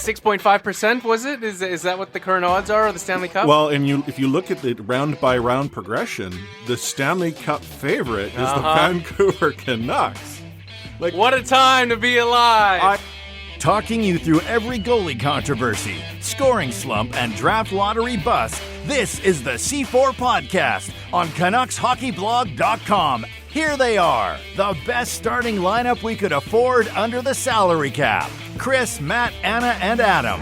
6.5%, was it? Is that what the current odds are of the Stanley Cup? Well, and if you look at the round-by-round progression, the Stanley Cup favorite is the Vancouver Canucks. Like, what a time to be alive! Talking you through every goalie controversy, scoring slump, and draft lottery bust, this is the C4 Podcast on CanucksHockeyBlog.com. Here they are, the best starting lineup we could afford under the salary cap. Chris, Matt, Anna, and Adam.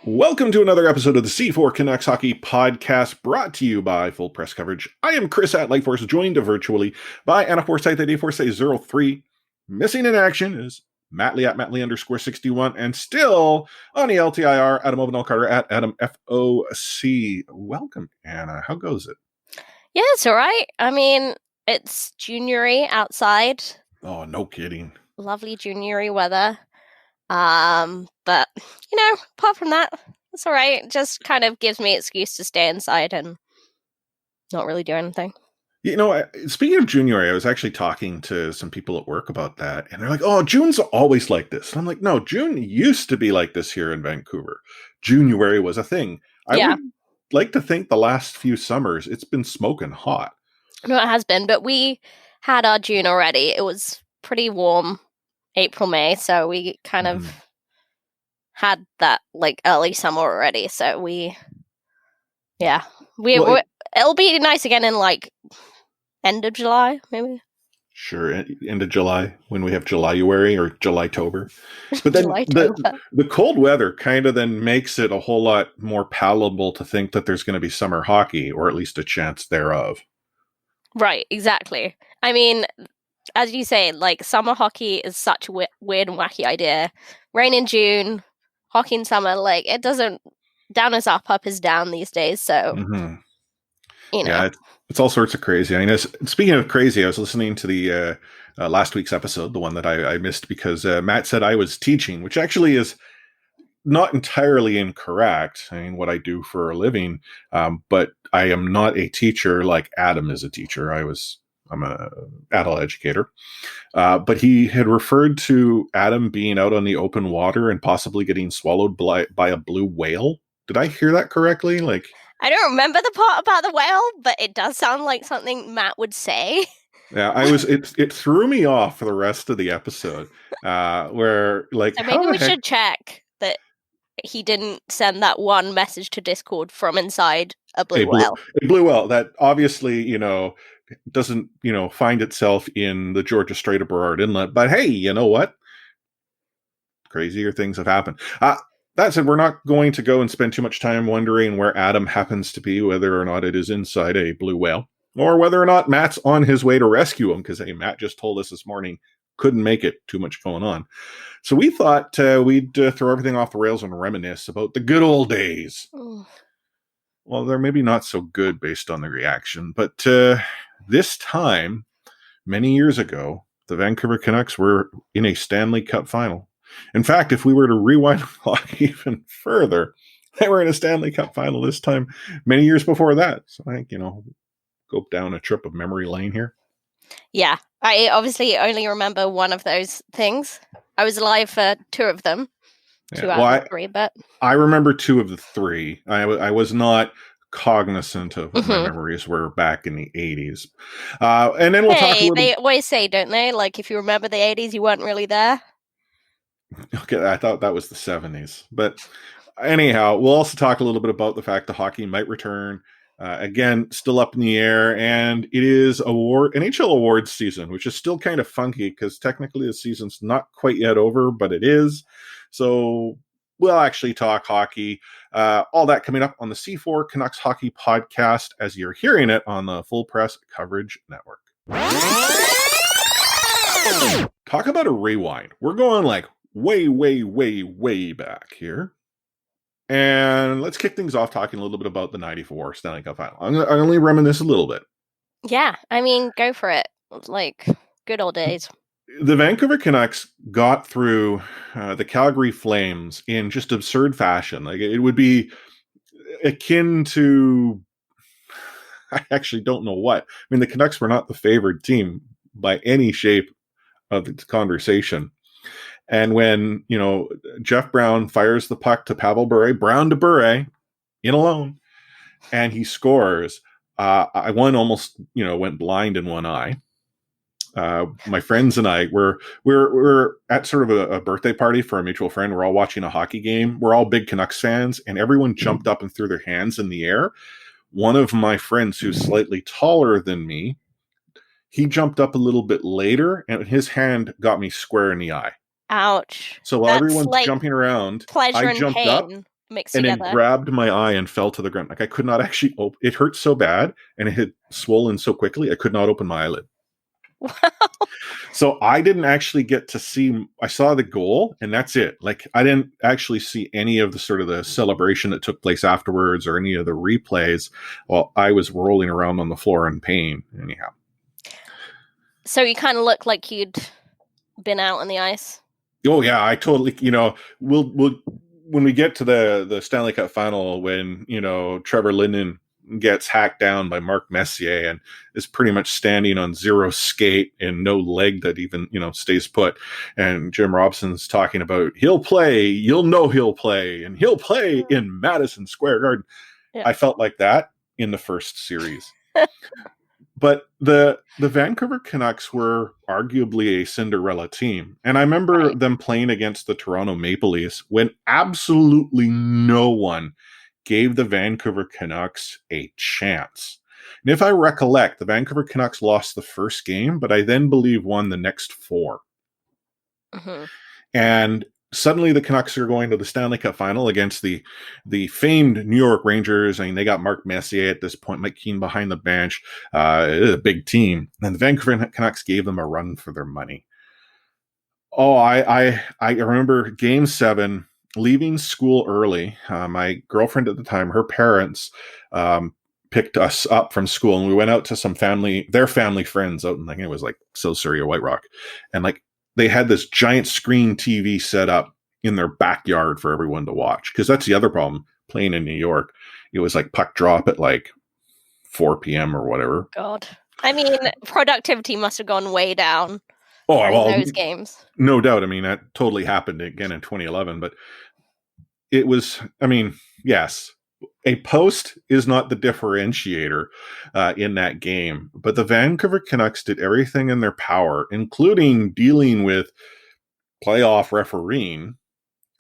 Welcome to another episode of the C4 Canucks Hockey Podcast, brought to you by Full Press Coverage. I am Chris at Lightforce, joined virtually by Anna Forsyth at A4Say03. Missing in action is Matt Lee at @MattLee_61, and still on the LTIR, Adam Ovenall Carter at AdamFOC. Welcome, Anna. How goes it? Yeah, it's all right. I mean, it's juniory outside. Oh, no kidding. Lovely juniory weather. But, you know, apart from that, it's all right. Just kind of gives me an excuse to stay inside and not really do anything. You know, speaking of January, I was actually talking to some people at work about that, and they're like, oh, June's always like this. And I'm like, no, June used to be like this here in Vancouver. January was a thing. I would like to think the last few summers, it's been smoking hot. No, it has been, but we had our June already. It was pretty warm, April, May, so we kind of had that, like, early summer already. So it'll be nice again in, like, end of July, maybe. Sure, end of July, when we have July-uary or July-tober. But then the cold weather kind of then makes it a whole lot more palatable to think that there's going to be summer hockey, or at least a chance thereof. Right, exactly. I mean, as you say, like, summer hockey is such a weird and wacky idea. Rain in June, hockey in summer, like, it doesn't, down is up is down these days, so, you know. Yeah, it's all sorts of crazy. I know. Speaking of crazy, I was listening to the last week's episode, the one that I missed because Matt said I was teaching, which actually is not entirely incorrect. I mean, what I do for a living, but I am not a teacher like Adam is a teacher. I'm a adult educator, but he had referred to Adam being out on the open water and possibly getting swallowed by a blue whale. Did I hear that correctly? Like, I don't remember the part about the whale, but it does sound like something Matt would say. Yeah, it threw me off for the rest of the episode. Where, like, so maybe we should check that he didn't send that one message to Discord from inside a blue whale. A blue whale that obviously, you know, doesn't, you know, find itself in the Georgia Strait of Burrard Inlet. But hey, you know what? Crazier things have happened. That said, we're not going to go and spend too much time wondering where Adam happens to be, whether or not it is inside a blue whale, or whether or not Matt's on his way to rescue him, because, hey, Matt just told us this morning, couldn't make it, too much going on. So we thought we'd throw everything off the rails and reminisce about the good old days. Well, they're maybe not so good based on the reaction, but this time, many years ago, the Vancouver Canucks were in a Stanley Cup final. In fact, if we were to rewind the clock even further, they were in a Stanley Cup final this time many years before that. So I think, you know, go down a trip of memory lane here. Yeah, I obviously only remember one of those things. I was alive for two of them. Two out of three, but I remember two of the three. I was not cognizant of what my memories were back in the 80s. And then we'll talk a little... They always say, don't they? Like, if you remember the 80s, you weren't really there. Okay, I thought that was the 70s. But anyhow, we'll also talk a little bit about the fact that hockey might return. Again, still up in the air, and it is NHL Awards season, which is still kind of funky because technically the season's not quite yet over, but it is. So we'll actually talk hockey. All that coming up on the C4 Canucks Hockey Podcast as you're hearing it on the Full Press Coverage Network. Talk about a rewind. We're going like way, way, way, way back here. And let's kick things off talking a little bit about the 94 Stanley Cup final. I'm going to only reminisce a little bit. Yeah, I mean, go for it. Like, good old days. The Vancouver Canucks got through the Calgary Flames in just absurd fashion. Like, it would be akin to, I actually don't know what. I mean, the Canucks were not the favored team by any shape of the conversation. And when, Jeff Brown fires the puck to Pavel Bure, Brown to Bure, in alone, and he scores, I almost, went blind in one eye. My friends and I we're at sort of a birthday party for a mutual friend. We're all watching a hockey game. We're all big Canucks fans, and everyone jumped up and threw their hands in the air. One of my friends, who's slightly taller than me, he jumped up a little bit later, and his hand got me square in the eye. Ouch. So while That's everyone's like jumping around, pleasure I and jumped pain up mixed and together. it grabbed my eye and fell to the ground. Like I could not actually open. It hurt so bad, and it had swollen so quickly, I could not open my eyelid. Wow. So I didn't actually get to see. I saw the goal, and that's it. Like I didn't actually see any of the sort of the celebration that took place afterwards, or any of the replays. While I was rolling around on the floor in pain. Anyhow. So you kind of look like you'd been out on the ice. Oh yeah, I totally. We'll when we get to the Stanley Cup final, when Trevor Linden gets hacked down by Mark Messier and is pretty much standing on zero skate and no leg that even stays put, and Jim Robson's talking about he'll play, he'll play, and he'll play in Madison Square Garden. Yeah. I felt like that in the first series. But the Vancouver Canucks were arguably a Cinderella team. And I remember them playing against the Toronto Maple Leafs when absolutely no one gave the Vancouver Canucks a chance. And if I recollect, the Vancouver Canucks lost the first game, but I then believe won the next 4. Mm-hmm. And suddenly the Canucks are going to the Stanley Cup final against the famed New York Rangers. I mean, they got Mark Messier at this point, Mike Keane behind the bench. It is a big team. And the Vancouver Canucks gave them a run for their money. Oh, I remember Game 7, leaving school early. My girlfriend at the time, her parents picked us up from school, and we went out to their family friends out in, I think it was like South Surrey or White Rock. And like, they had this giant screen TV set up in their backyard for everyone to watch. Because that's the other problem, playing in New York. It was like puck drop at like 4 p.m. or whatever. God. I mean, productivity must have gone way down in those games. No doubt. I mean, that totally happened again in 2011. But it was, I mean, yes, a post is not the differentiator in that game, but the Vancouver Canucks did everything in their power, including dealing with playoff refereeing,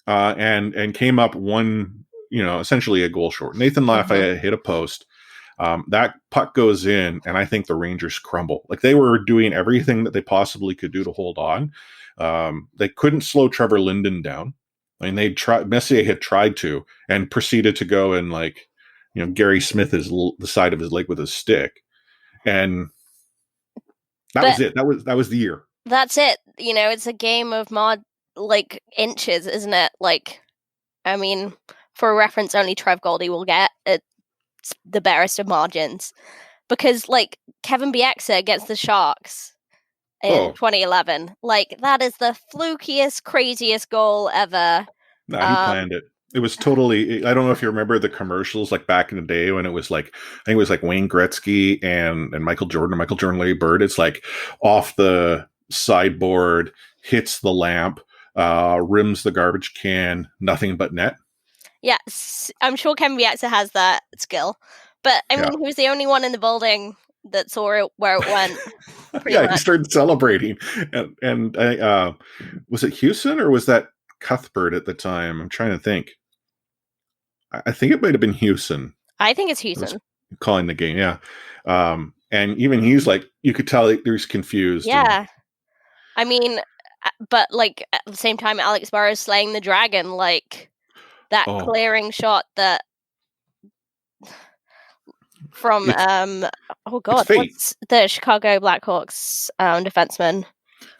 and came up one, essentially a goal short. Nathan Lafayette hit a post. That puck goes in, and I think the Rangers crumble. Like they were doing everything that they possibly could do to hold on. They couldn't slow Trevor Linden down. I mean, Messier had tried to, and proceeded to go and Gary Smith the side of his leg with his stick, and was it. That was the year. That's it. It's a game of inches, isn't it? Like, I mean, for a reference, only Trev Goldie will get. It's the barest of margins, because Kevin Bieksa against the Sharks in 2011. That is the flukiest, craziest goal ever. No, he planned it. It was totally, I don't know if you remember the commercials back in the day when it was I think it was Wayne Gretzky and Michael Jordan, Larry Bird. It's off the sideboard, hits the lamp, rims the garbage can, nothing but net. Yes, I'm sure Kevin Bieksa has that skill. But, I mean, he was the only one in the building that saw it where it went. Yeah, he started celebrating. And was it Houston or was that Cuthbert at the time? I'm trying to think. I think it might have been Houston. I think it's Houston. Calling the game, yeah. And even he's you could tell he's confused. Yeah. I mean, but at the same time, Alex Burrows slaying the dragon, that clearing shot that from what's the Chicago Blackhawks defenseman?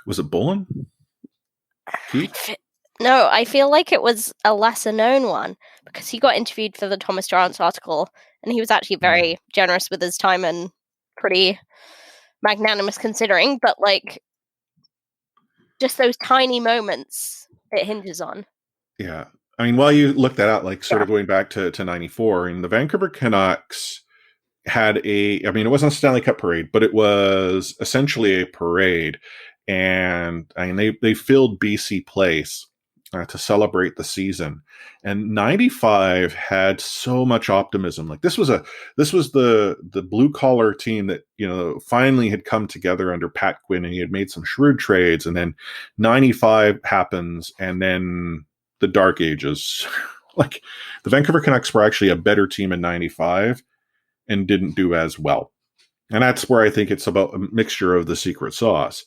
Was it Bolin? No, I feel like it was a lesser known one because he got interviewed for the Thomas Drance article, and he was actually very generous with his time and pretty magnanimous considering, but just those tiny moments it hinges on. Yeah. I mean, while you look that out, sort of going back to 94, and the Vancouver Canucks had it wasn't a Stanley Cup parade, but it was essentially a parade. and they filled BC Place to celebrate the season. And 95 had so much optimism. Like this was the blue collar team that, finally had come together under Pat Quinn, and he had made some shrewd trades. And then 95 happens, and then the dark ages. Like the Vancouver Canucks were actually a better team in 95 and didn't do as well. And that's where I think it's about a mixture of the secret sauce.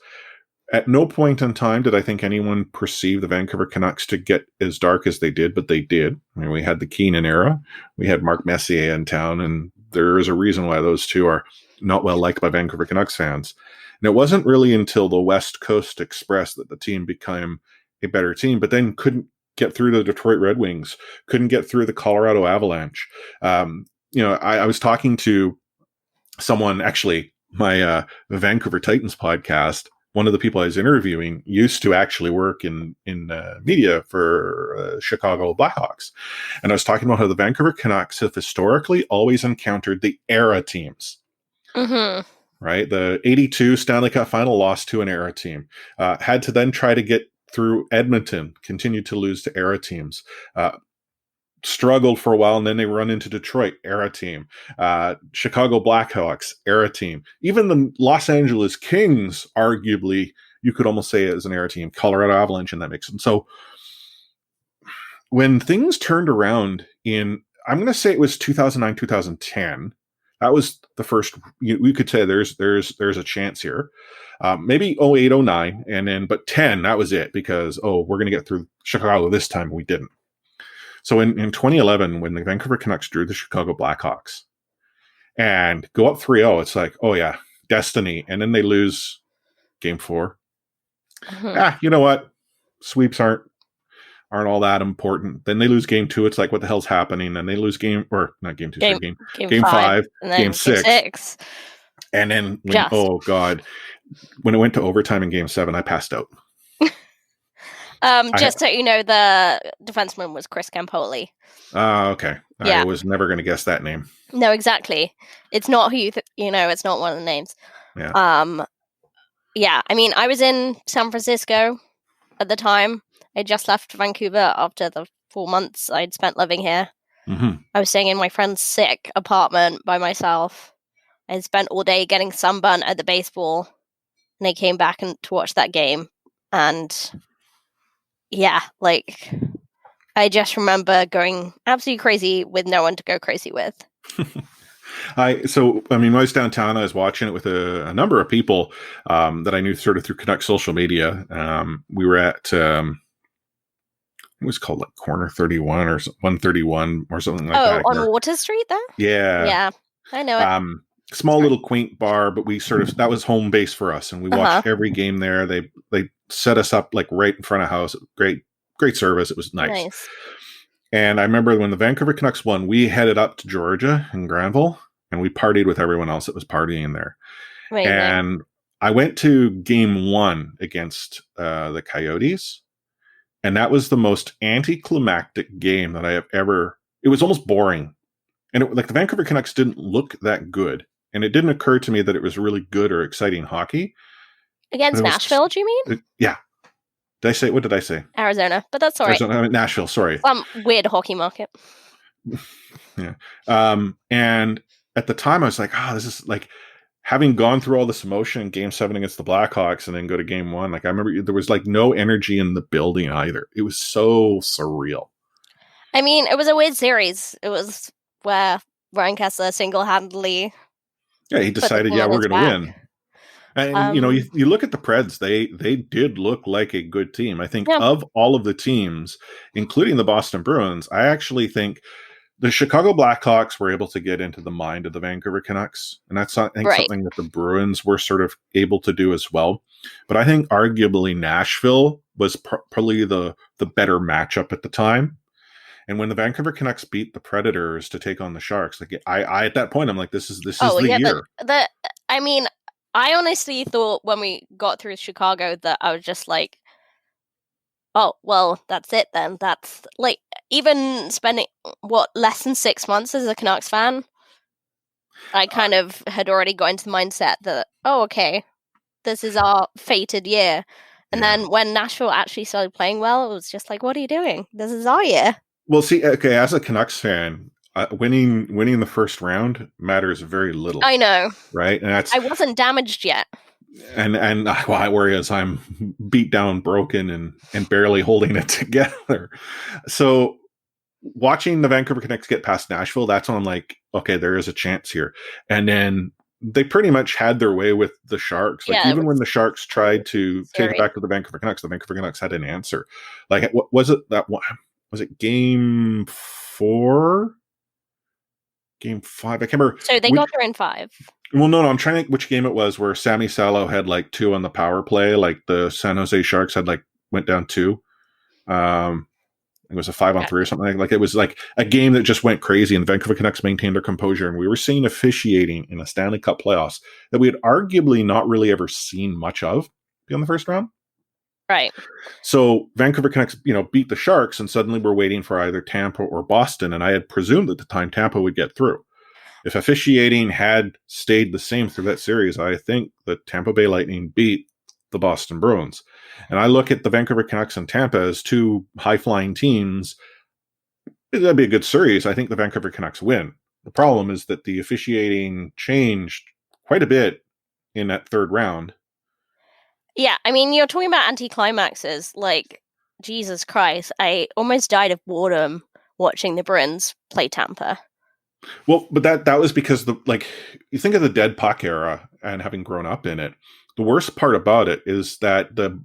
At no point in time did I think anyone perceive the Vancouver Canucks to get as dark as they did, but they did. I mean, we had the Keenan era. We had Mark Messier in town, and there is a reason why those two are not well liked by Vancouver Canucks fans. And it wasn't really until the West Coast Express that the team became a better team, but then couldn't get through the Detroit Red Wings, couldn't get through the Colorado Avalanche. I was talking to someone, actually, my Vancouver Titans podcast. One of the people I was interviewing used to actually work in media for Chicago Blackhawks. And I was talking about how the Vancouver Canucks have historically always encountered the era teams. Mm-hmm. Right? The 82 Stanley Cup final lost to an era team. Had to then try to get through Edmonton, continued to lose to era teams. Struggled for a while, and then they run into Detroit, era team. Chicago Blackhawks, era team. Even the Los Angeles Kings, arguably, you could almost say is an era team. Colorado Avalanche in that mix. And so when things turned around in, I'm going to say it was 2009, 2010, that was the first, we could say there's a chance here. Maybe 08, 09, and then, but 10, that was it, because, we're going to get through Chicago this time. We didn't. So in 2011, when the Vancouver Canucks drew the Chicago Blackhawks and go up 3-0, it's like, oh yeah, destiny. And then they lose game 4. Mm-hmm. You know what? Sweeps aren't all that important. Then they lose game 2. It's like, what the hell's happening? And they lose game 5, game 6. And then, oh God, when it went to overtime in game 7, I passed out. Just so you know, the defenseman was Chris Campoli. Okay. Yeah. I was never going to guess that name. No, exactly. It's not who it's not one of the names. Yeah. Yeah. I mean, I was in San Francisco at the time. I just left Vancouver after the 4 months I'd spent living here. Mm-hmm. I was staying in my friend's sick apartment by myself. I spent all day getting sunburnt at the baseball, and I came back to watch that game, and yeah, like, I just remember going absolutely crazy with no one to go crazy with. When I was downtown, I was watching it with a number of people that I knew sort of through Canucks social media. We were at, it was called like Corner 31 or 131 or something like that. Oh, on Water Street there? Yeah. Yeah, I know it. Small little quaint bar, but we sort of, that was home base for us, and we watched every game there. They set us up like right in front of house. Great service. It was nice. And I remember when the Vancouver Canucks won, we headed up to Georgia in Granville, and we partied with everyone else that was partying there. Right, and I went to game 1 against the Coyotes, and that was the most anticlimactic game that I have ever. It was almost boring, and the Vancouver Canucks didn't look that good. And it didn't occur to me that it was really good or exciting hockey. Against Nashville, do you mean? Yeah. What did I say? Arizona, but that's all right. Nashville, sorry. Some weird hockey market. Yeah. And at the time, I was like, this is like, having gone through all this emotion in game 7 against the Blackhawks and then go to game 1. Like, I remember there was like no energy in the building either. It was so surreal. I mean, it was a weird series. It was where Ryan Kessler single-handedly... Yeah, he decided, we're going to win. And, you look at the Preds, they did look like a good team. I think of all of the teams, including the Boston Bruins, I actually think the Chicago Blackhawks were able to get into the mind of the Vancouver Canucks. And that's, I think, something that the Bruins were sort of able to do as well. But I think arguably Nashville was probably the better matchup at the time. And when the Vancouver Canucks beat the Predators to take on the Sharks, like I at that point, I'm like, this is the year. I mean, I honestly thought when we got through Chicago that I was just like, oh, well, that's it then. That's like, even spending less than 6 months as a Canucks fan, I kind of had already got into the mindset that, oh, okay, this is our fated year. And then when Nashville actually started playing well, it was just like, what are you doing? This is our year. Well, see, okay, as a Canucks fan, winning the first round matters very little. I know, right? And I wasn't damaged yet. And whereas I'm beat down, broken, and barely holding it together. So watching the Vancouver Canucks get past Nashville, that's when I'm like, okay, there is a chance here. And then they pretty much had their way with the Sharks. Like, even when the Sharks tried to take it back to the Vancouver Canucks had an answer. Like, what was it? Was it game 4? Game 5? I can't remember. So they got there in 5. Well, no, I'm trying to think which game it was where Sammy Salo had like 2 on the power play. Like the San Jose Sharks had went down 2. It was a 5-on-3 or something. Like it was like a game that just went crazy, and the Vancouver Canucks maintained their composure. And we were seeing officiating in the Stanley Cup playoffs that we had arguably not really ever seen much of beyond the first round. Right. So Vancouver Canucks, beat the Sharks, and suddenly we're waiting for either Tampa or Boston. And I had presumed at the time Tampa would get through. If officiating had stayed the same through that series, I think the Tampa Bay Lightning beat the Boston Bruins. And I look at the Vancouver Canucks and Tampa as 2 high-flying teams. That'd be a good series. I think the Vancouver Canucks win. The problem is that the officiating changed quite a bit in that third round. Yeah, I mean, you're talking about anticlimaxes. Like, Jesus Christ, I almost died of boredom watching the Bruins play Tampa. Well, but that was because you think of the dead puck era and having grown up in it. The worst part about it is that the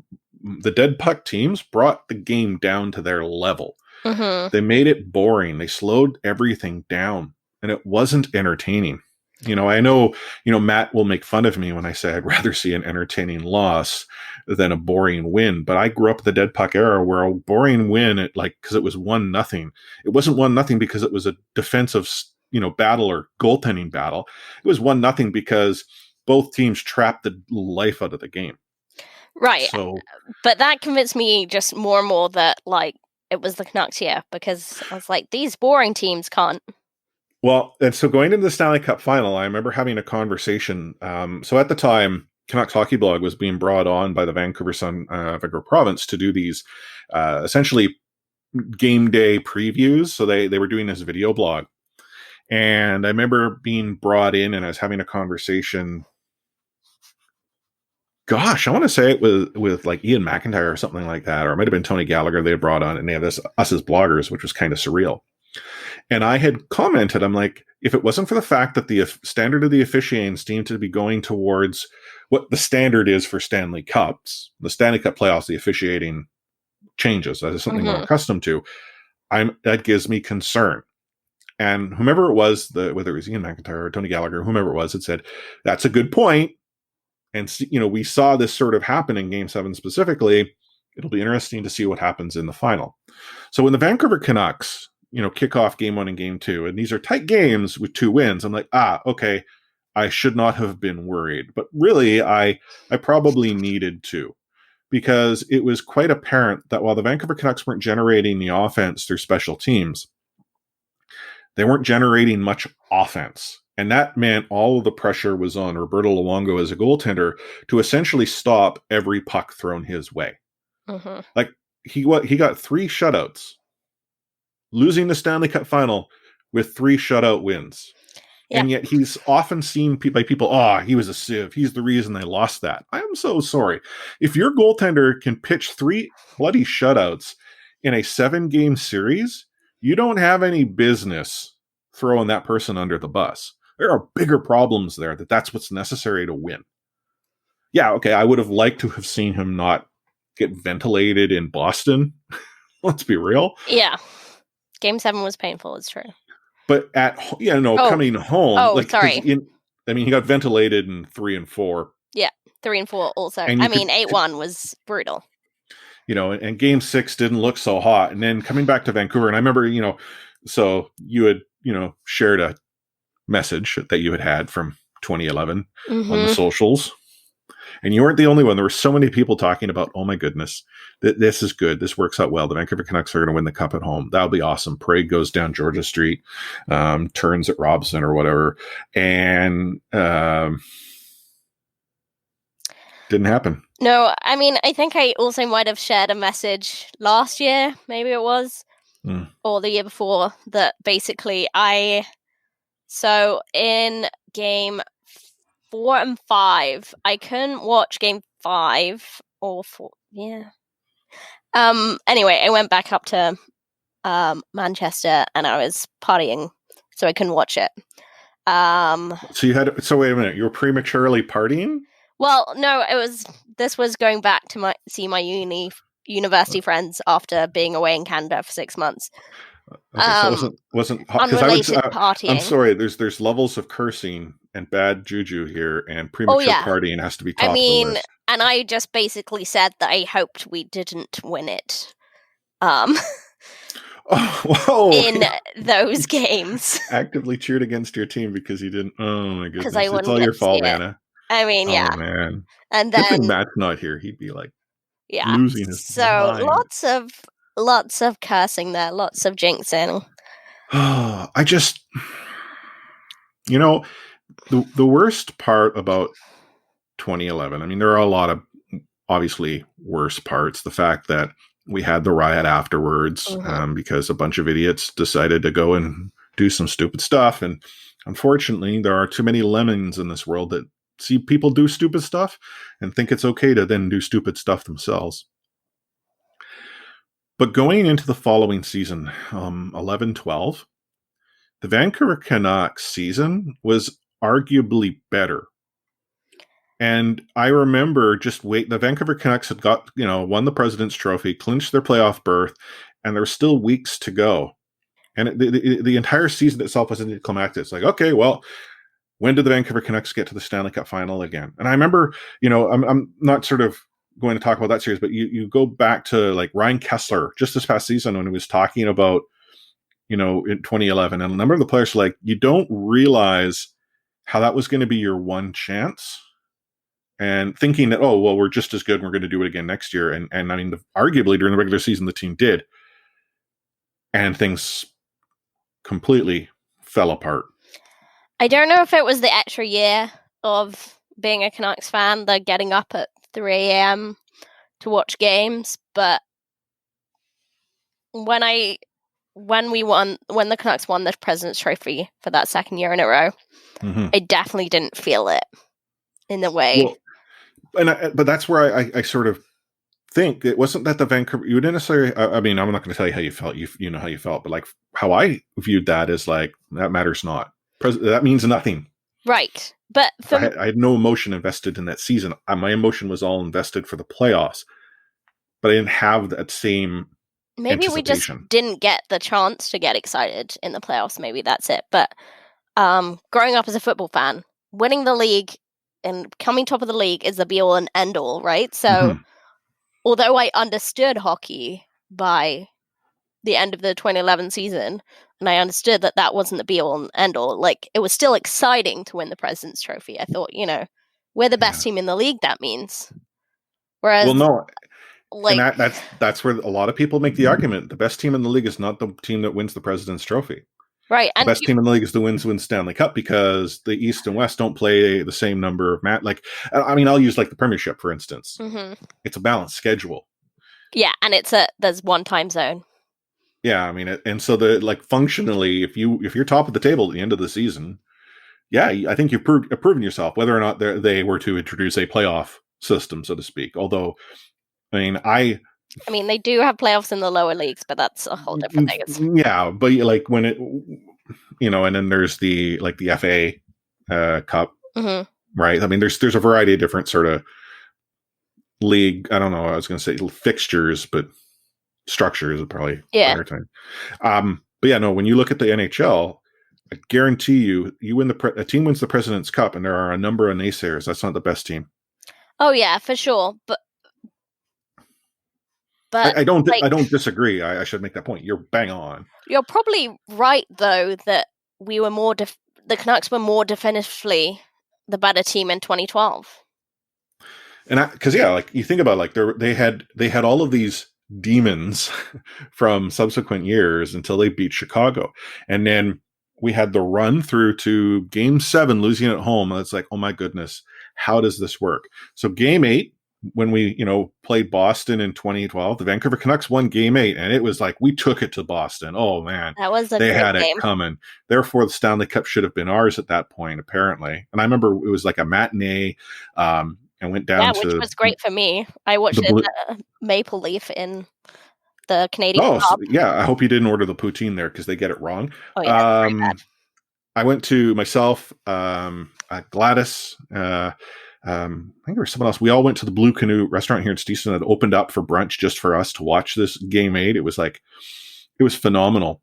dead puck teams brought the game down to their level. Mm-hmm. They made it boring. They slowed everything down, and it wasn't entertaining. I know, Matt will make fun of me when I say I'd rather see an entertaining loss than a boring win. But I grew up in the dead puck era where a boring win, because it was 1-0. It wasn't 1-0 because it was a defensive, battle or goaltending battle. It was 1-0 because both teams trapped the life out of the game. Right. So, but that convinced me just more and more that it was the Canucks here, because I was like, these boring teams can't. Well, and so going into the Stanley Cup final, I remember having a conversation. So at the time, Canucks Hockey Blog was being brought on by the Vancouver Vancouver Province to do these essentially game day previews. So they were doing this video blog. And I remember being brought in, and I was having a conversation. Gosh, I want to say it was with like Ian McIntyre or something like that, or it might have been Tony Gallagher they had brought on, and they had us as bloggers, which was kind of surreal. And I had commented, I'm like, if it wasn't for the fact that the standard of the officiating seemed to be going towards what the standard is for Stanley Cups, the Stanley Cup playoffs, the officiating changes. That is something we're accustomed to. That gives me concern. And whomever it was, whether it was Ian McIntyre or Tony Gallagher, whomever it was, had said, that's a good point. And, we saw this sort of happen in Game 7 specifically. It'll be interesting to see what happens in the final. So when the Vancouver Canucks, kick off Game 1 and Game 2, and these are tight games with 2 wins, I'm like, okay, I should not have been worried. But really, I probably needed to, because it was quite apparent that while the Vancouver Canucks weren't generating the offense through special teams, they weren't generating much offense. And that meant all of the pressure was on Roberto Luongo as a goaltender to essentially stop every puck thrown his way. Mm-hmm. Like, he got 3 shutouts, losing the Stanley Cup final with 3 shutout wins. Yeah. And yet he's often seen by people, he was a sieve. He's the reason they lost that. I am so sorry. If your goaltender can pitch 3 bloody shutouts in a 7-game series, you don't have any business throwing that person under the bus. There are bigger problems there that's what's necessary to win. Yeah, okay, I would have liked to have seen him not get ventilated in Boston. Let's be real. Yeah. Game 7 was painful, it's true. But coming home. Oh, sorry. He got ventilated in 3 and 4. Yeah, 3 and 4 also. 8-1 was brutal. And Game 6 didn't look so hot. And then coming back to Vancouver, and I remember, so you had, shared a message that you had from 2011 on the socials. And you weren't the only one. There were so many people talking about, oh my goodness, this is good. This works out well. The Vancouver Canucks are going to win the cup at home. That'll be awesome. Parade goes down Georgia Street, turns at Robson or whatever. And Didn't happen. No, I mean, I think I also might have shared a message last year, maybe it was, or the year before, that basically so in game 4 and 5, I couldn't watch game 5 or 4. Yeah. Anyway, I went back up to Manchester and I was partying, so I couldn't watch it. So wait a minute, you were prematurely partying? Well, no, this was going back to see my university friends after being away in Canada for 6 months. Okay, so it wasn't unrelated partying. I'm sorry, there's levels of cursing and bad juju here, and premature partying has to be top of the list. And I just basically said that I hoped we didn't win it. In those games. Actively cheered against your team because you didn't. Oh my goodness! It's all your fault, Anna. I mean, yeah. Oh man. And then good thing Matt's not here. He'd be like, losing his mind. lots of cursing there, lots of jinxing. I just, the worst part about 2011. I mean, there are a lot of obviously worse parts. The fact that we had the riot afterwards because a bunch of idiots decided to go and do some stupid stuff. And unfortunately, there are too many lemons in this world that see people do stupid stuff and think it's okay to then do stupid stuff themselves. But going into the following season, 11-12, the Vancouver Canucks season was arguably better. And I remember the Vancouver Canucks had won the President's Trophy, clinched their playoff berth, and there were still weeks to go. And the entire season itself was anticlimactic. It's like, okay, well, when did the Vancouver Canucks get to the Stanley Cup final again? And I remember, I'm not sort of going to talk about that series, but you go back to like Ryan Kessler just this past season when he was talking about, in 2011, and a number of the players were like, you don't realize how that was going to be your one chance. And thinking that, oh, well, we're just as good and we're going to do it again next year. And I mean, arguably during the regular season, the team did. And things completely fell apart. I don't know if it was the extra year of being a Canucks fan, the getting up at 3 a.m. to watch games, but when the Canucks won the President's Trophy for that second year in a row, I definitely didn't feel it in the way. Well, but that's where I sort of think it wasn't that the Vancouver, you didn't necessarily, I mean, I'm not going to tell you how you felt, you know how you felt, but like how I viewed that is like, that matters not. That means nothing. Right. But I had no emotion invested in that season. My emotion was all invested for the playoffs, but I didn't have that same maybe we just didn't get the chance to get excited in the playoffs. Maybe that's it. But growing up as a football fan, winning the league and coming top of the league is the be-all and end-all, right? So although I understood hockey by the end of the 2011 season, and I understood that that wasn't the be-all and end-all, like, it was still exciting to win the President's Trophy. I thought, we're the best team in the league, that means. Whereas... Well, no. Like, and that's where a lot of people make the argument. The best team in the league is not the team that wins the President's Trophy. Right. The best team in the league is the wins Stanley Cup because the East and West don't play the same number of like, I mean, I'll use like the Premiership, for instance. It's a balanced schedule. Yeah, and there's one time zone. Yeah, I mean, and so functionally, if you're top of the table at the end of the season, yeah, I think you've proven yourself, whether or not they were to introduce a playoff system, so to speak. Although, I mean, they do have playoffs in the lower leagues, but that's a whole different thing. Yeah, but like when it, and then there's the FA Cup, right? I mean, there's a variety of different sort of league. I don't know. I was going to say fixtures, but structures is probably a better time. But yeah, no. When you look at the NHL, I guarantee you a team wins the President's Cup, and there are a number of naysayers. That's not the best team. Oh yeah, for sure, but I don't disagree. I should make that point. You're bang on. You're probably right, though, that we were the Canucks were more definitively the better team in 2012. And because like you think about they had all of these demons from subsequent years until they beat Chicago, and then we had the run through to Game 7, losing at home. And it's like, oh my goodness, how does this work? So game 8, when we, played Boston in 2012, the Vancouver Canucks won game 8, and it was like, we took it to Boston. Oh man, That was a they great had game. it coming. Therefore, the Stanley Cup should have been ours at that point, apparently. And I remember it was like a matinee, and went down which was great for me. I watched it at the Maple Leaf in the Canadian pub. Yeah, I hope you didn't order the poutine there because they get it wrong. Oh yeah, very bad. I went to myself, Gladys, I think there was someone else. We all went to the Blue Canoe restaurant here in Stevenson that opened up for brunch just for us to watch this game 8. It was phenomenal.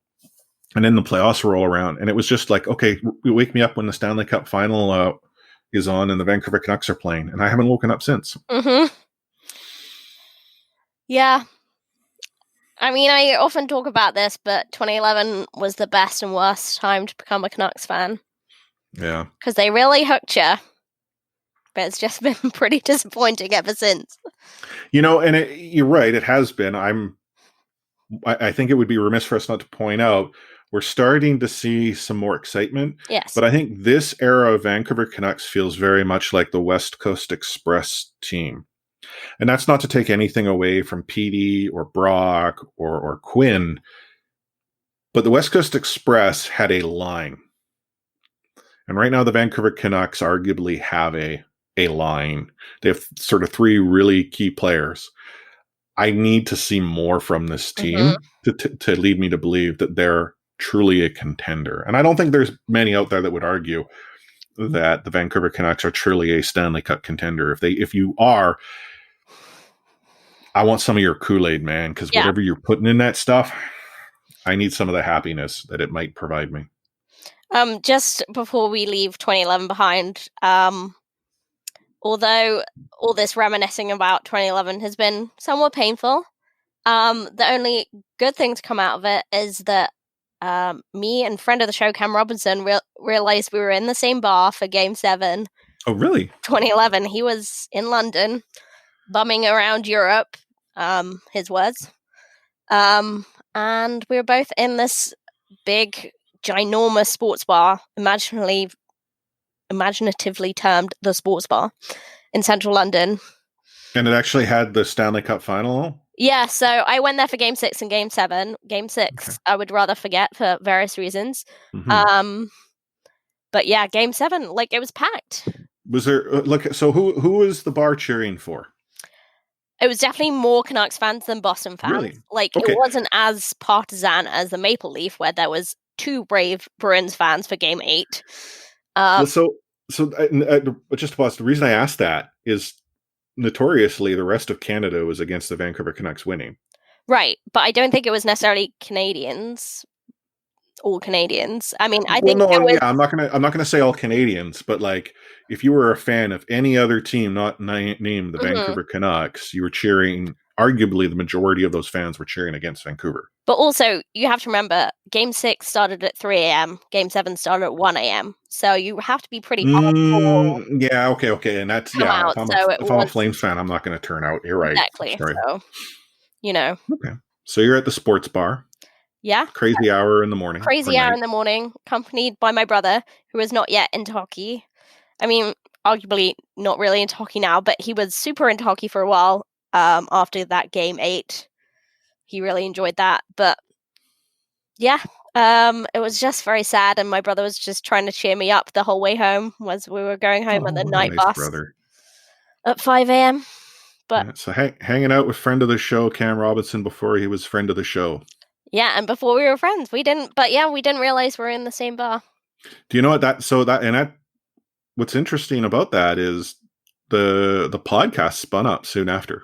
And then the playoffs roll around, and it was just like, okay, wake me up when the Stanley Cup final is on and the Vancouver Canucks are playing. And I haven't woken up since. Mm-hmm. Yeah. I mean, I often talk about this, but 2011 was the best and worst time to become a Canucks fan. Yeah. Because they really hooked you. But it's just been pretty disappointing ever since. And you're right. It has been. I think it would be remiss for us not to point out we're starting to see some more excitement. Yes. But I think this era of Vancouver Canucks feels very much like the West Coast Express team. And that's not to take anything away from Petey or Brock or Quinn. But the West Coast Express had a line. And right now the Vancouver Canucks arguably have a line. They have sort of 3 really key players. I need to see more from this team to lead me to believe that they're truly a contender. And I don't think there's many out there that would argue that the Vancouver Canucks are truly a Stanley Cup contender. If you are, I want some of your Kool-Aid, man, because whatever you're putting in that stuff, I need some of the happiness that it might provide me. Just before we leave 2011 behind, although all this reminiscing about 2011 has been somewhat painful, the only good thing to come out of it is that me and friend of the show, Cam Robinson, realized we were in the same bar for Game 7. Oh, really? 2011. He was in London, bumming around Europe, his words. And we were both in this big, ginormous sports bar, imaginatively termed the sports bar in central London. And it actually had the Stanley Cup final? Yeah, so I went there for Game 6 and Game 7. Game 6, I would rather forget for various reasons. Mm-hmm. But yeah, Game 7, it was packed. Was there, so who was the bar cheering for? It was definitely more Canucks fans than Boston fans. Really? It wasn't as partisan as the Maple Leaf, where there was 2 brave Bruins fans for Game 8. So just to pause, the reason I asked that is notoriously the rest of Canada was against the Vancouver Canucks winning. Right, but I don't think it was necessarily Canadians. All Canadians. I mean, I think I'm not gonna say all Canadians, but if you were a fan of any other team not named the Vancouver Canucks, you were cheering. Arguably, the majority of those fans were cheering against Vancouver. But also, you have to remember, Game 6 started at 3 a.m. Game 7 started at 1 a.m. So you have to be pretty hardcore. Yeah, okay. And that's, out, if I'm a Flames fan, I'm not going to turn out. You're right. Exactly. Sorry. So, Okay. So you're at the sports bar. Yeah. Crazy hour in the morning. In the morning, accompanied by my brother, who is not yet into hockey. I mean, arguably not really into hockey now, but he was super into hockey for a while. After that Game 8, he really enjoyed that. But yeah, it was just very sad, and my brother was just trying to cheer me up the whole way home as we were going home on the night bus at 5 a.m. But so hanging out with friend of the show Cam Robinson before he was friend of the show. Yeah, and before we were friends, we didn't realize we were in the same bar. Do you know what what's interesting about that is the podcast spun up soon after.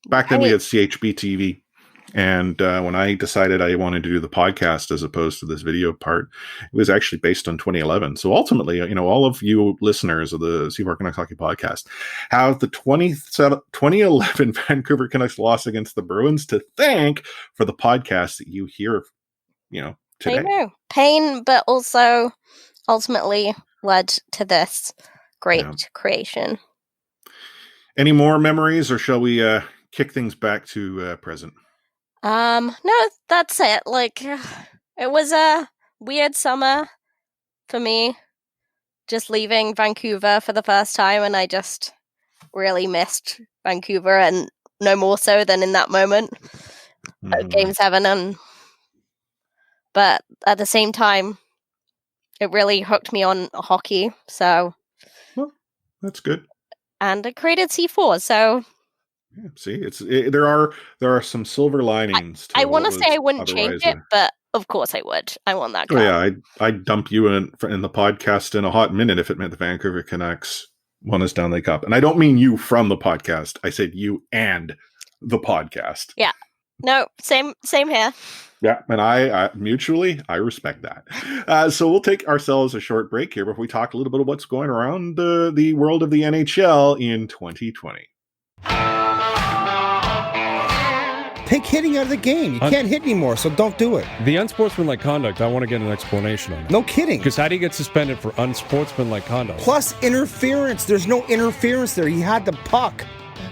Back then we had CHB TV, and when I decided I wanted to do the podcast as opposed to this video part, it was actually based on 2011. So ultimately, all of you listeners of the C4 Canucks Hockey Podcast have the 2011 Vancouver Canucks loss against the Bruins to thank for the podcast that you hear, today. I know. Pain, but also ultimately led to this great creation. Any more memories, or shall we kick things back to present? No, that's it. It was a weird summer for me. just leaving Vancouver for the first time, and I just really missed Vancouver, and no more so than in that moment at Game 7. But at the same time, it really hooked me on hockey. So, well, that's good. And it created C4. So, yeah, see, there are some silver linings. I want to say I wouldn't change it, but of course I would. I want that. Oh yeah, I'd dump you in the podcast in a hot minute if it meant the Vancouver Canucks won a Stanley Cup. And I don't mean you from the podcast. I said you and the podcast. Yeah. No, same here. Yeah, and I mutually, I respect that. So we'll take ourselves a short break here before we talk a little bit of what's going around the world of the NHL in 2020. Take hitting out of the game. You can't hit anymore, so don't do it. The unsportsmanlike conduct, I want to get an explanation on. No kidding. Because how do you get suspended for unsportsmanlike conduct? Plus interference. There's no interference there. He had the puck.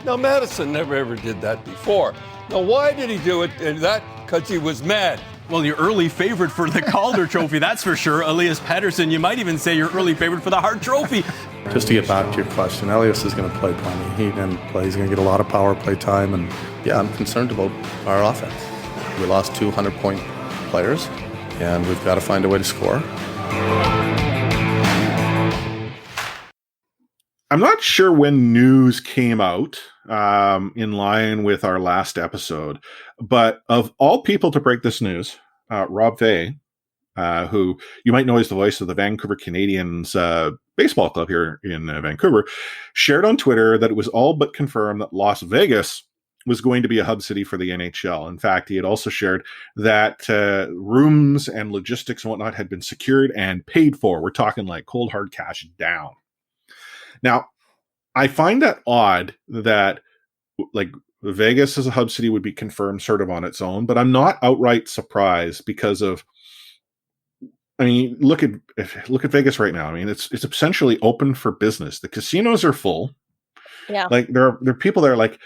Now, Madison never ever did that before. Now, why did he do it? And that because he was mad. Well, your early favorite for the Calder Trophy, that's for sure. Elias Pettersson, you might even say your early favorite for the Hart Trophy. Just to get back to your question, Elias is going to play plenty. He's going to get a lot of power play time. And yeah, I'm concerned about our offense. We lost 200-point players, and we've got to find a way to score. I'm not sure when news came out in line with our last episode, but of all people to break this news, Rob Fay, who you might know as the voice of the Vancouver Canadians baseball club here in Vancouver, shared on Twitter that it was all but confirmed that Las Vegas was going to be a hub city for the NHL. In fact, he had also shared that rooms and logistics and whatnot had been secured and paid for. We're talking like cold hard cash down. Now, I find that odd that like Vegas as a hub city would be confirmed sort of on its own, but I'm not outright surprised because of, I mean, look at Vegas right now. I mean, it's essentially open for business. The casinos are full. Yeah. Like there are people there. Like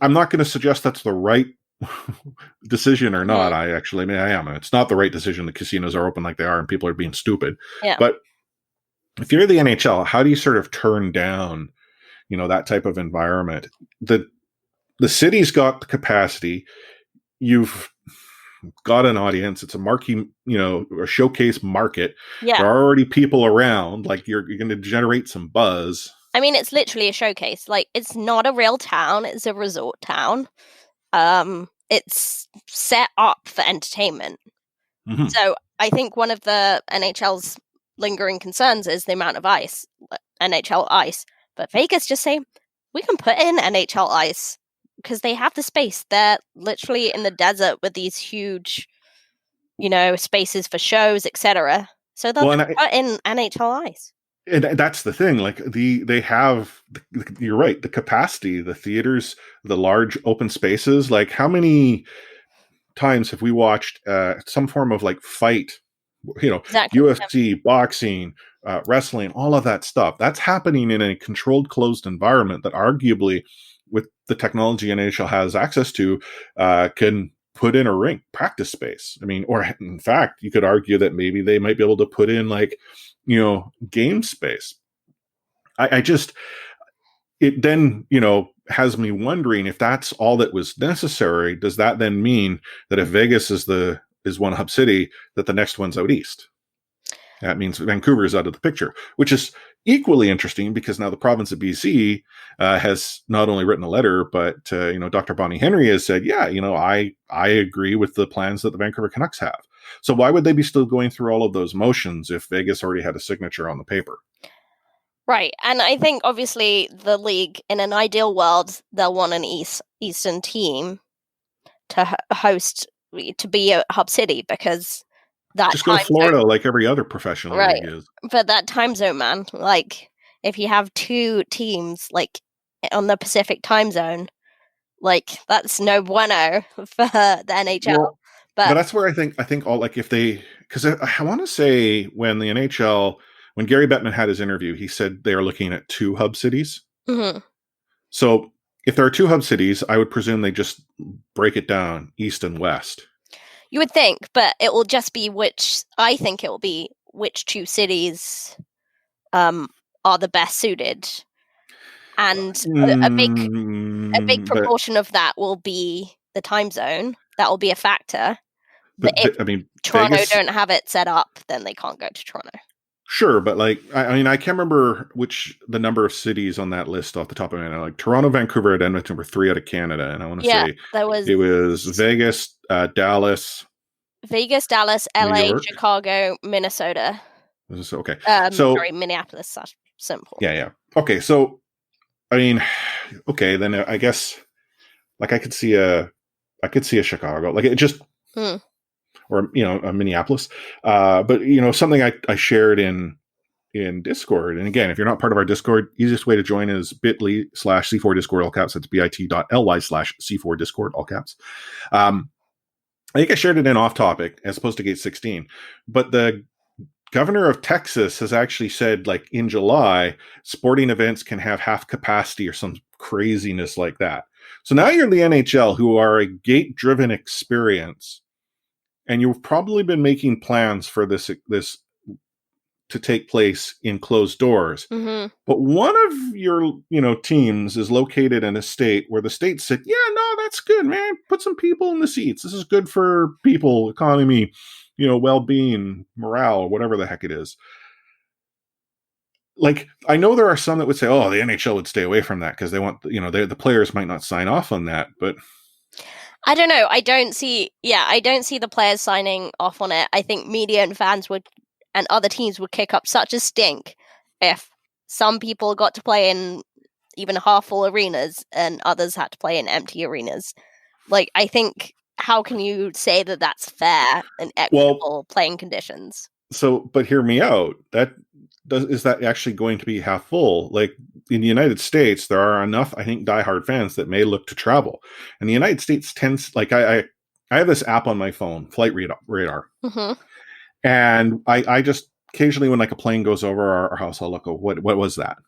I'm not going to suggest that's the right decision or not. I am. It's not the right decision. The casinos are open like they are, and people are being stupid. Yeah. But if you're the NHL, how do you sort of turn down, that type of environment? The city's got the capacity. You've got an audience. It's a marquee, a showcase market. Yeah. There are already people around. Like you're going to generate some buzz. I mean, it's literally a showcase. Like, it's not a real town. It's a resort town. It's set up for entertainment. Mm-hmm. So I think one of the NHL's lingering concerns is the amount of ice, NHL ice. But Vegas just say, we can put in NHL ice because they have the space. They're literally in the desert with these huge, spaces for shows, etc. So they'll put in NHL ice. And that's the thing. Like they have, you're right, the capacity, the theaters, the large open spaces. Like how many times have we watched some form of like fight? Exactly. UFC, boxing, wrestling, all of that stuff. That's happening in a controlled, closed environment that arguably, with the technology NHL has access to, can put in a rink, practice space. I mean, or in fact, you could argue that maybe they might be able to put in like, game space. It then, has me wondering if that's all that was necessary. Does that then mean that if Vegas is one hub city, that the next one's out east? That means Vancouver is out of the picture, which is equally interesting because now the province of BC has not only written a letter, but Dr. Bonnie Henry has said, yeah, I agree with the plans that the Vancouver Canucks have. So why would they be still going through all of those motions if Vegas already had a signature on the paper? Right, and I think obviously the league, in an ideal world, they'll want an Eastern team to host, to be a hub city, because that just go to Florida like every other professional league is. But that time zone, man, like if you have two teams like on the Pacific time zone, like that's no bueno for the NHL. Well, but that's where I think all, like, if they, because I want to say when the NHL, when Gary Bettman had his interview, he said they are looking at 2 hub cities. Mm-hmm. So if there are 2 hub cities, I would presume they just break it down east and west. You would think, but it will just be I think it will be which two cities are the best suited, and a big proportion of that will be the time zone. That will be a factor. But if Toronto Vegas, don't have it set up, then they can't go to Toronto. Sure, but like I can't remember the number of cities on that list off the top of my head. Like Toronto, Vancouver, and Edmonton were 3 out of Canada, and I want to say it was Vegas, Dallas, LA, Chicago, Minnesota. Okay, sorry, Minneapolis. Simple. Yeah. Okay, so I mean, okay, then I guess like I could see a Chicago, like it just, or a Minneapolis, but something I shared in Discord. And again, if you're not part of our Discord, easiest way to join is bit.ly/C4 Discord all caps. That's bit.ly/C4 Discord all caps. I think I shared it in off topic as opposed to Gate 16, but the governor of Texas has actually said, like in July, sporting events can have half capacity or some craziness like that. So now you're the NHL, who are a gate-driven experience, and you've probably been making plans for this to take place in closed doors. Mm-hmm. But one of your teams is located in a state where the state said, "Yeah, no, that's good, man. Put some people in the seats. This is good for people, economy, well-being, morale, whatever the heck it is." Like, I know there are some that would say, "Oh, the NHL would stay away from that because they want, the players might not sign off on that." But I don't know. I don't see the players signing off on it. I think media and fans and other teams would kick up such a stink if some people got to play in even half-full arenas and others had to play in empty arenas. Like, I think, how can you say that that's fair and equitable playing conditions? So, but hear me out. Is that actually going to be half full? Like in the United States, there are enough, I think, diehard fans that may look to travel. And the United States tends, like I have this app on my phone, Flight Radar. Mm-hmm. And I just occasionally, when like a plane goes over our house, I'll look, what was that?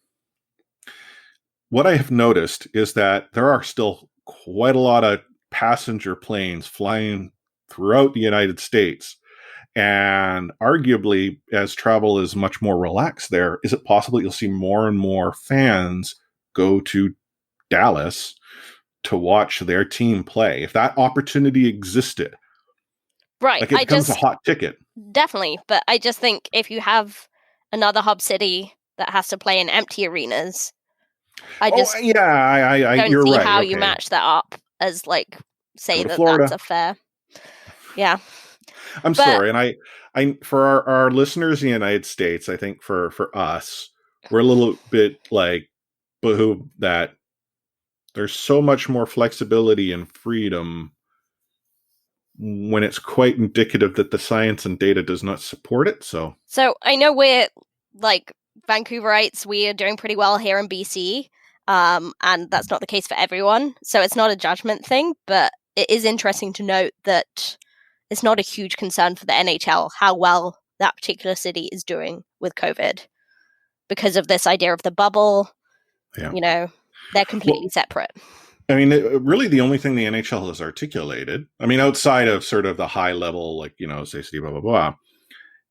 What I have noticed is that there are still quite a lot of passenger planes flying throughout the United States. And arguably, as travel is much more relaxed there, is it possible you'll see more and more fans go to Dallas to watch their team play? If that opportunity existed, right? Like it becomes a hot ticket. Definitely, but I just think if you have another hub city that has to play in empty arenas, I don't see how you match that up as like say that that's a fair. Yeah. Sorry, and I for our listeners in the United States, I think for us, we're a little bit like boohoo that there's so much more flexibility and freedom when it's quite indicative that the science and data does not support it. So I know we're like Vancouverites, we are doing pretty well here in BC, and that's not the case for everyone. So it's not a judgment thing, but it is interesting to note that it's not a huge concern for the NHL how well that particular city is doing with COVID because of this idea of the bubble. Yeah. They're completely separate. I mean, really the only thing the NHL has articulated, I mean, outside of sort of the high level, like, say, blah, blah, blah,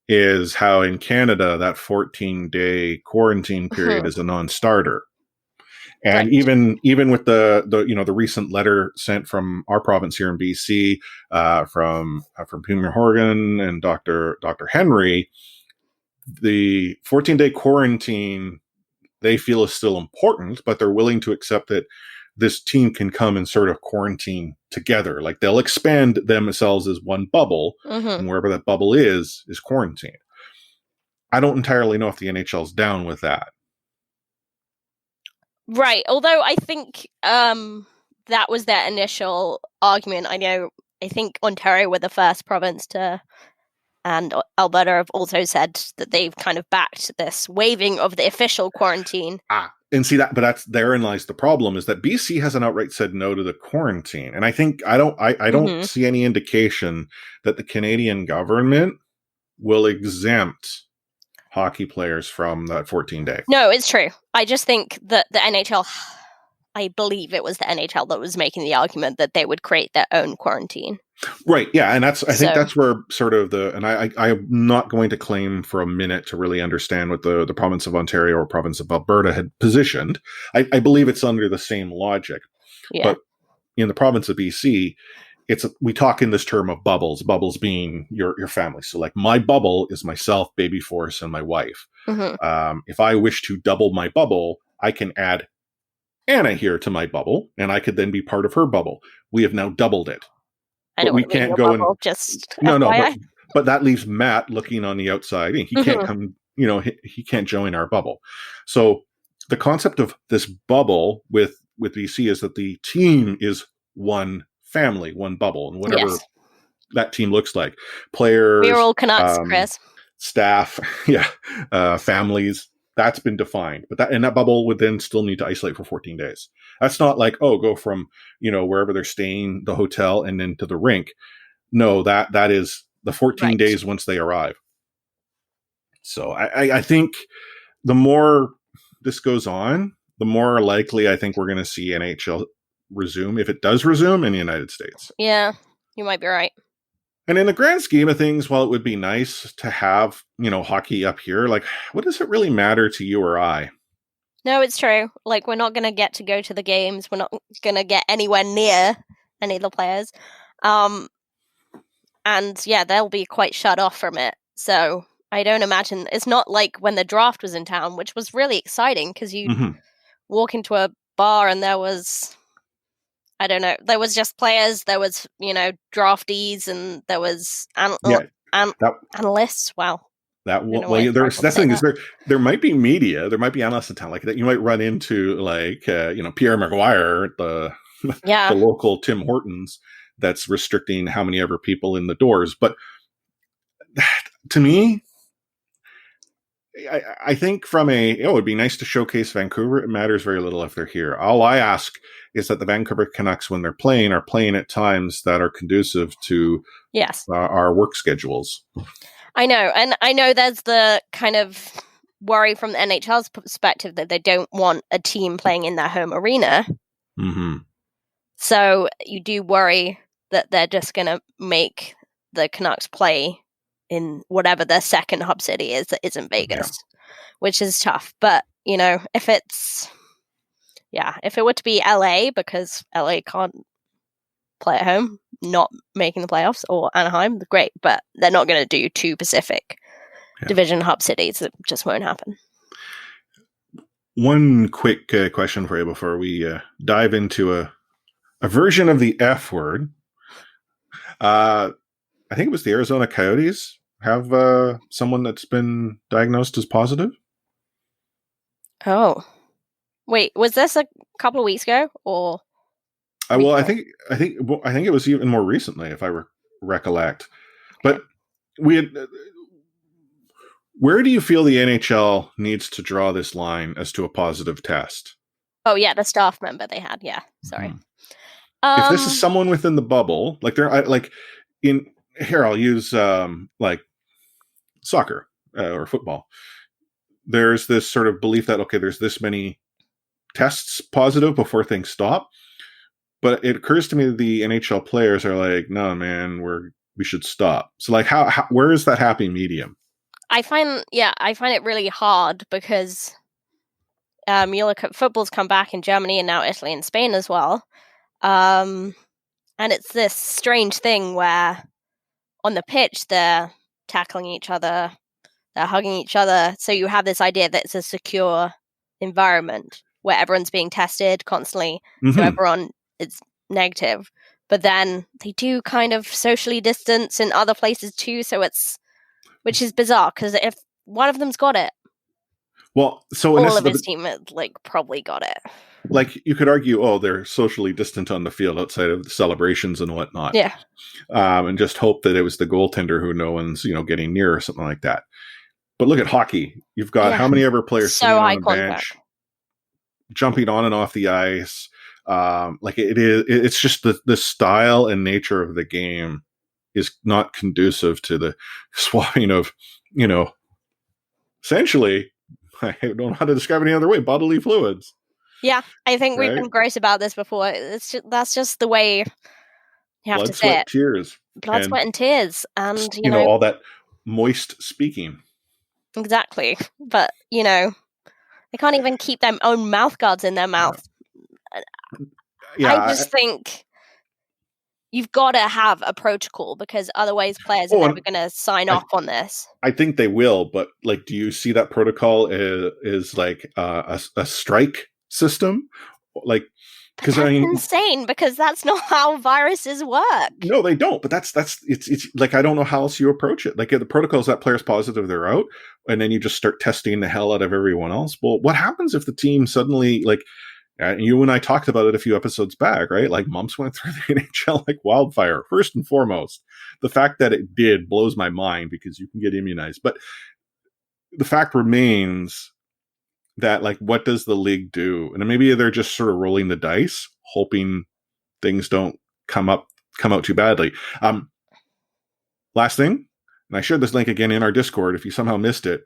is how in Canada, that 14-day quarantine period is a non-starter. And right. even with the recent letter sent from our province here in BC, from Premier Horgan and Dr. Henry, the 14-day quarantine they feel is still important, but they're willing to accept that this team can come and sort of quarantine together. Like they'll expand themselves as one bubble, and wherever that bubble is quarantined. I don't entirely know if the NHL's down with that. Right. Although I think that was their initial argument. I think Ontario were the first province to, and Alberta have also said that they've kind of backed this waiving of the official quarantine. And see that, but therein lies the problem, is that BC hasn't outright said no to the quarantine. And I think I don't see any indication that the Canadian government will exempt hockey players from that 14-day. No, it's true. I just think that the NHL, I believe it was the NHL that was making the argument that they would create their own quarantine. Right. Yeah. And I think that's where sort of I'm not going to claim for a minute to really understand what the province of Ontario or province of Alberta had positioned. I believe it's under the same logic. Yeah. But in the province of BC, we talk in this term of bubbles being your family. So like my bubble is myself, baby force, and my wife. Mm-hmm. If I wish to double my bubble, I can add Anna here to my bubble, and I could then be part of her bubble. We have now doubled it. But we can't go and just no, but that leaves Matt looking on the outside. He can't come, he can't join our bubble. So the concept of this bubble with BC is that the team is one family, one bubble, and whatever that team looks like. Players, we're all Canucks, Chris. Staff, families. That's been defined, but that bubble would then still need to isolate for 14 days. That's not like, go from, wherever they're staying, the hotel, and then to the rink. No, that is the 14 days once they arrive. So I think the more this goes on, the more likely I think we're going to see NHL resume, if it does resume, in the United States. Yeah, you might be right. And in the grand scheme of things, while it would be nice to have, hockey up here, like, what does it really matter to you or I? No, it's true. Like, we're not going to get to go to the games. We're not going to get anywhere near any of the players. And yeah, they'll be quite shut off from it. So I don't imagine, it's not like when the draft was in town, which was really exciting because you walk into a bar and there was, I don't know, there was just players, there was, draftees, and there was analysts. Wow. That's the thing is there might be media, there might be analysts in town like that. You might run into like, Pierre Maguire, the local Tim Hortons that's restricting how many ever people in the doors. But to me, I think from it'd be nice to showcase Vancouver. It matters very little if they're here. All I ask is that the Vancouver Canucks, when they're playing, are playing at times that are conducive to our work schedules. I know. And I know there's the kind of worry from the NHL's perspective that they don't want a team playing in their home arena. Mm-hmm. So you do worry that they're just going to make the Canucks play in whatever their second hub city is that isn't Vegas, which is tough. But, if it were to be LA, because LA can't play at home, not making the playoffs, or Anaheim, great, but they're not going to do two Pacific Division hub cities. It just won't happen. One quick question for you before we dive into a version of the F word. I think it was the Arizona Coyotes have someone that's been diagnosed as positive. Oh, wait, was this a couple of weeks ago or? Well, I think it was even more recently, if I recollect. But where do you feel the NHL needs to draw this line as to a positive test? Oh yeah, the staff member they had. Yeah, sorry. Mm-hmm. If this is someone within the bubble, like I'll use like soccer or football. There's this sort of belief that, there's this many tests positive before things stop. But it occurs to me that the NHL players are like, no, man, we should stop. So like, how where is that happy medium? I find it really hard because you look at football's come back in Germany and now Italy and Spain as well. And it's this strange thing where on the pitch, they're tackling each other, they're hugging each other. So you have this idea that it's a secure environment where everyone's being tested constantly. Mm-hmm. So everyone is negative. But then they do kind of socially distance in other places too. So which is bizarre because if one of them's got it, well, so all of his team probably got it. Like you could argue, they're socially distant on the field outside of the celebrations and whatnot. Yeah. And just hope that it was the goaltender who no one's, getting near or something like that. But look at hockey. You've got how many ever players sitting on the bench, jumping on and off the ice. It's just the style and nature of the game is not conducive to the swapping of, essentially, I don't know how to describe it any other way, bodily fluids. Yeah, I think we've been gross about this before. That's just the way You have blood, to say sweat, it. tears. Blood, sweat, and tears. And, you know, all that moist speaking. Exactly. But, they can't even keep their own mouth guards in their mouth. Yeah, I just think you've got to have a protocol because otherwise players are never going to sign off on this. I think they will, but like, do you see that protocol is like a strike system? Like, because that's insane because that's not how viruses work. No, they don't. But that's it's like, I don't know how else you approach it. Like, the protocol is that player's positive, they're out, and then you just start testing the hell out of everyone else. Well, what happens if the team suddenly, like, you and I talked about it a few episodes back, right? Like, mumps went through the NHL like wildfire. First and foremost, the fact that it did blows my mind because you can get immunized. But the fact remains that, like, what does the league do? And maybe they're just sort of rolling the dice, hoping things don't come out too badly. Last thing, and I shared this link again in our Discord if you somehow missed it.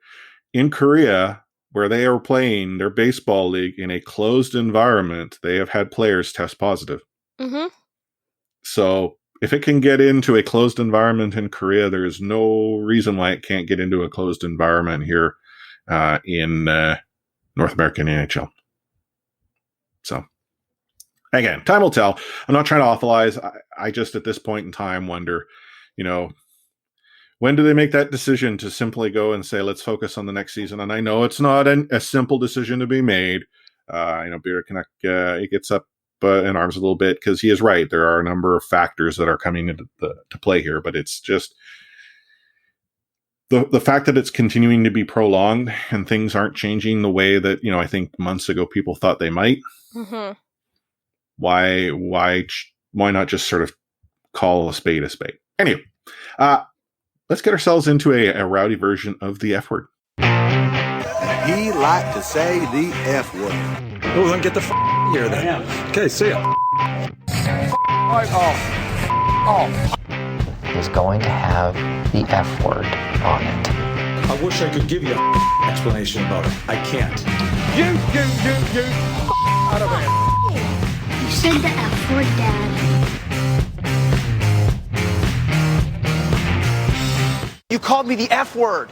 In Korea, where they are playing their baseball league in a closed environment, they have had players test positive. Mm-hmm. So if it can get into a closed environment in Korea, there is no reason why it can't get into a closed environment here in North American NHL. So again, time will tell. I'm not trying to authorize. I just, at this point in time, wonder, when do they make that decision to simply go and say, let's focus on the next season? And I know it's not a simple decision to be made. Beer Canuck, he gets up in arms a little bit because he is right. There are a number of factors that are coming into to play here, but it's just the fact that it's continuing to be prolonged and things aren't changing the way that, I think months ago people thought they might. Mm-hmm. Why not just sort of call a spade a spade? Anyway, let's get ourselves into a rowdy version of the F word. He liked to say the F word. Oh, then get the here then. Okay, see ya. Is going to have the F word on it. I wish I could give you an explanation about it. I can't. You, out of there. You said the F word, Dad. You called me the F word.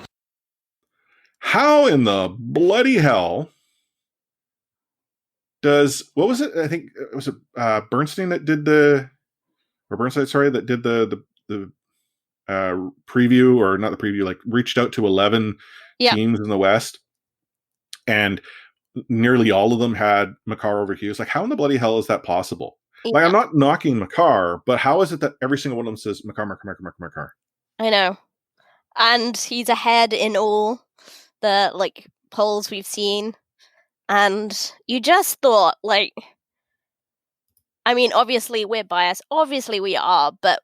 How in the bloody hell what was it? I think it was Bernstein that did that did the preview, or not the preview, like reached out to 11 teams in the West, and nearly all of them had Makar over Hughes. Like, how in the bloody hell is that possible? Yeah. Like, I'm not knocking Makar, but how is it that every single one of them says Makar? I know. And he's ahead in all the polls we've seen. And you just thought, obviously we're biased. Obviously we are, but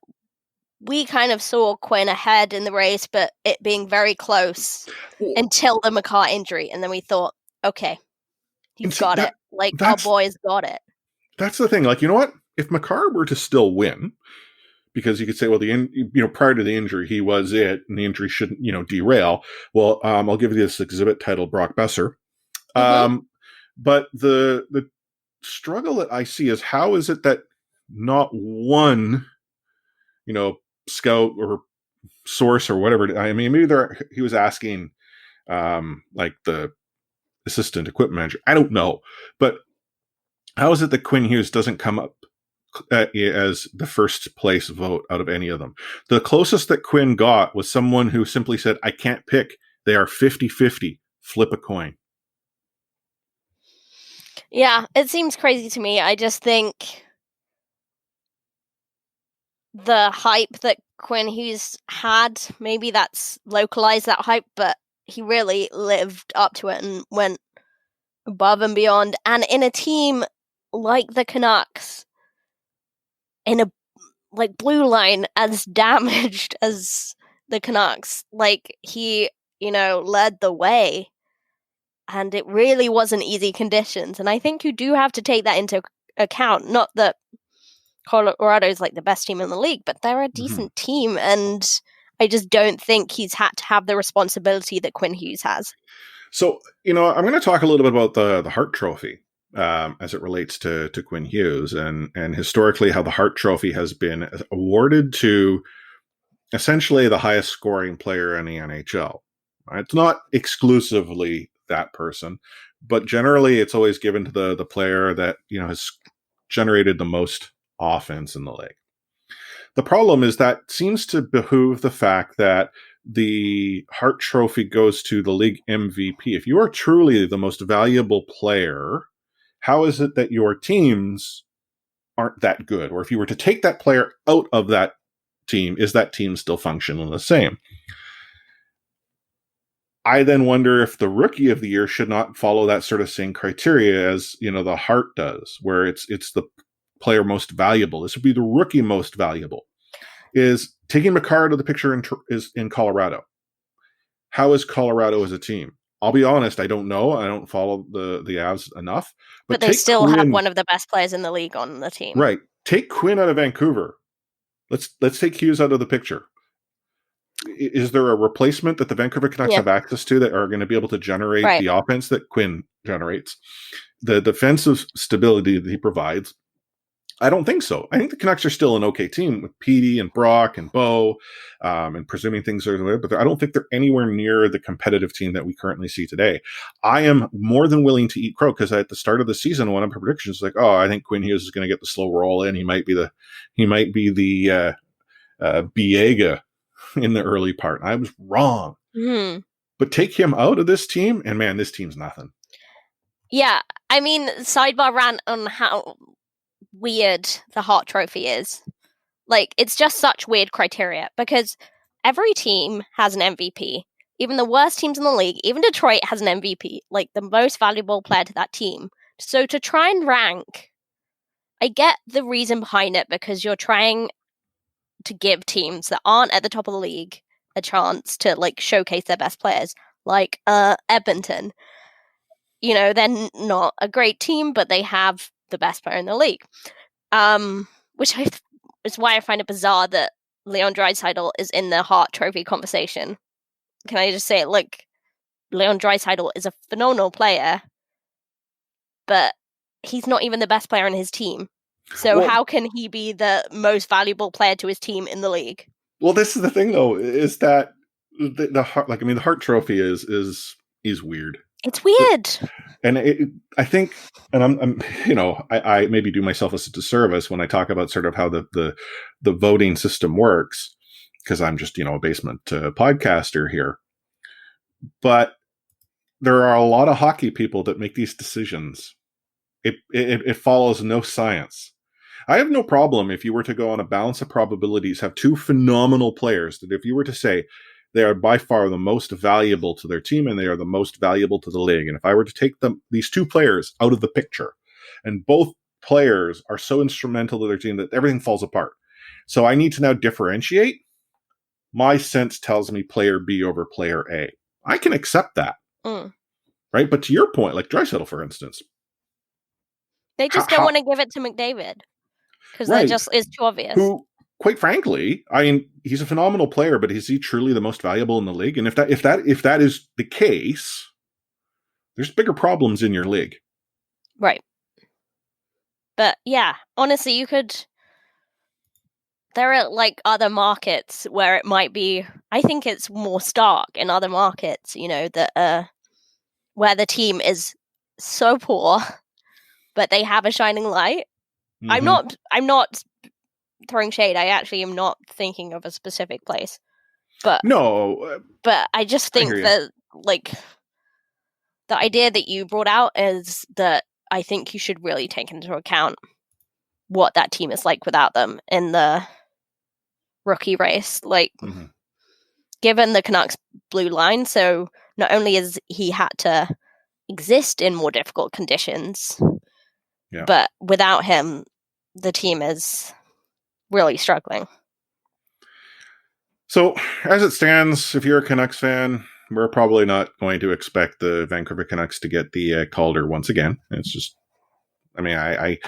we kind of saw Quinn ahead in the race, but it being very close until the Makar injury. And then we thought, okay, he's got it. Our boy's got it. That's the thing. Like, you know what? If Makar were to still win, because you could say, well, prior to the injury, he was it, and the injury shouldn't, derail. Well, I'll give you this exhibit titled Brock Besser. Mm-hmm. But the struggle that I see is, how is it that not one, scout or source or whatever, maybe he was asking, the assistant equipment manager. I don't know. But how is it that Quinn Hughes doesn't come up as the first place vote out of any of them? The closest that Quinn got was someone who simply said, I can't pick. They are 50-50. Flip a coin. Yeah, it seems crazy to me. I just think the hype that Quinn Hughes had, maybe that's localized that hype, but he really lived up to it and went above and beyond. And in a team like the Canucks, in a blue line as damaged as the Canucks, he, led the way. And it really wasn't easy conditions. And I think you do have to take that into account. Not that Colorado is the best team in the league, but they're a decent team. And I just don't think he's had to have the responsibility that Quinn Hughes has. So, I'm going to talk a little bit about the Hart Trophy. as it relates to Quinn Hughes, and historically how the Hart Trophy has been awarded to essentially the highest scoring player in the NHL. It's not exclusively that person, but generally it's always given to the player that has generated the most offense in the league. The problem is that seems to behoove the fact that the Hart Trophy goes to the league MVP. If you are truly the most valuable player, how is it that your teams aren't that good? Or if you were to take that player out of that team, is that team still functioning the same? I then wonder if the Rookie of the Year should not follow that sort of same criteria as the Hart does, where it's the player most valuable. This would be the rookie most valuable. Is taking Makar out of the picture in Colorado. How is Colorado as a team? I'll be honest, I don't know. I don't follow the Avs enough. But they still have one of the best players in the league on the team. Right. Take Quinn out of Vancouver. Let's take Hughes out of the picture. Is there a replacement that the Vancouver Canucks have access to that are going to be able to generate the offense that Quinn generates? The defensive stability that he provides? I don't think so. I think the Canucks are still an okay team with Petey and Brock and Bo, and presuming things are there, but I don't think they're anywhere near the competitive team that we currently see today. I am more than willing to eat crow because at the start of the season, one of my predictions was like, I think Quinn Hughes is going to get the slow roll in. He might be the Biega in the early part. I was wrong. Mm-hmm. But take him out of this team, and man, this team's nothing. Yeah, I mean, sidebar rant on how weird the Hart Trophy is. Like, it's just such weird criteria because every team has an MVP. Even the worst teams in the league, even Detroit has an MVP, like the most valuable player to that team. So to try and rank, I get the reason behind it because you're trying to give teams that aren't at the top of the league a chance to showcase their best players, like Edmonton. They're not a great team, but they have the best player in the league. Which is why I find it bizarre that Leon Draisaitl is in the Hart Trophy conversation. Can I just say it? Leon Draisaitl is a phenomenal player, but he's not even the best player on his team. So how can he be the most valuable player to his team in the league? Well, this is the thing, though, is that the Hart Trophy is weird. It's weird. And I think, and I'm I maybe do myself a disservice when I talk about sort of how the voting system works, because I'm just, a basement podcaster here. But there are a lot of hockey people that make these decisions. It follows no science. I have no problem if you were to go on a balance of probabilities, have two phenomenal players that if you were to say, they are by far the most valuable to their team and they are the most valuable to the league. And if I were to take these two players out of the picture and both players are so instrumental to their team that everything falls apart. So I need to now differentiate. My sense tells me player B over player A. I can accept that. Right? But to your point, like Draisaitl, for instance. They just don't want to give it to McDavid because that just is too obvious. Who, quite frankly, he's a phenomenal player, but is he truly the most valuable in the league? And if that is the case, there's bigger problems in your league. Right. But yeah, honestly, there are other markets where it might be, I think it's more stark in other markets, that where the team is so poor, but they have a shining light. Mm-hmm. I'm not throwing shade. I actually am not thinking of a specific place, but I just think that the idea that you brought out is that I think you should really take into account what that team is like without them in the rookie race. Given the Canucks blue line, so not only is he had to exist in more difficult conditions, but without him, the team is really struggling. So, as it stands, if you're a Canucks fan, we're probably not going to expect the Vancouver Canucks to get the Calder once again. It's just, I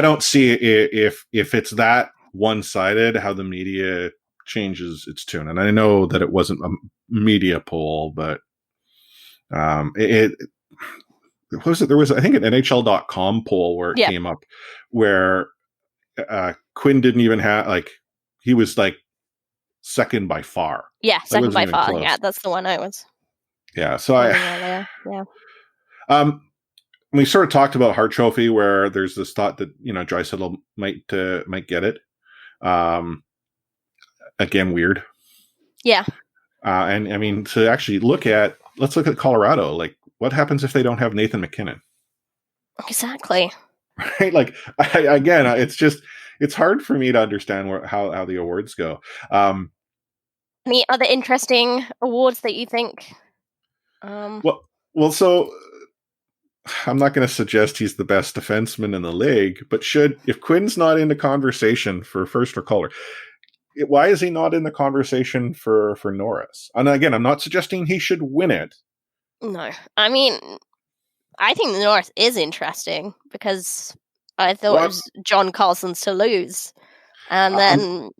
don't see if it's that one-sided how the media changes its tune. And I know that it wasn't a media poll, but the what was it? There was, I think, an NHL.com poll where it came up where Quinn didn't even have, like, he was like second by far. Yeah, Like, second wasn't by even far. close. Yeah, that's the one I was. Yeah, so Yeah. We sort of talked about Hart Trophy, where there's this thought that Draisaitl might get it. Again, weird. Yeah. And I mean, to actually let's look at Colorado. Like, what happens if they don't have Nathan MacKinnon? Exactly. Right? Like, again, it's hard for me to understand how the awards go. Any other interesting awards that you think? Well, so I'm not going to suggest he's the best defenseman in the league, but if Quinn's not in the conversation for first or color, why is he not in the conversation for Norris? And again, I'm not suggesting he should win it. No, I mean, I think the Norris is interesting because I thought it was John Carlson's to lose, and then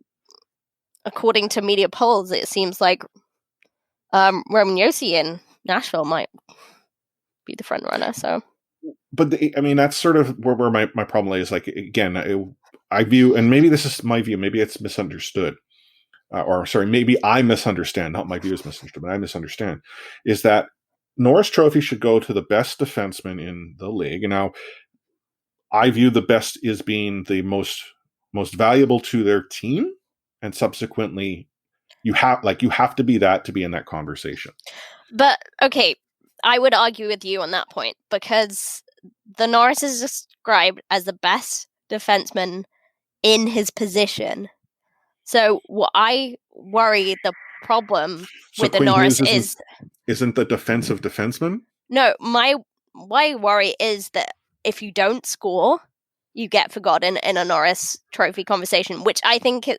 according to media polls, it seems like Roman Josi in Nashville might be the front runner. So, but that's sort of where my problem is. Like, again, I view, and maybe this is my view, maybe it's misunderstood, or sorry, maybe I misunderstand. Not my view is misunderstood, but I misunderstand. Is that Norris Trophy should go to the best defenseman in the league? And now, I view the best as being the most valuable to their team, and subsequently, you have to be that to be in that conversation. But okay, I would argue with you on that point because the Norris is described as the best defenseman in his position. So what I worry the problem with the Norris isn't the defensive defenseman? No, my worry is that if you don't score, you get forgotten in a Norris Trophy conversation, which I think a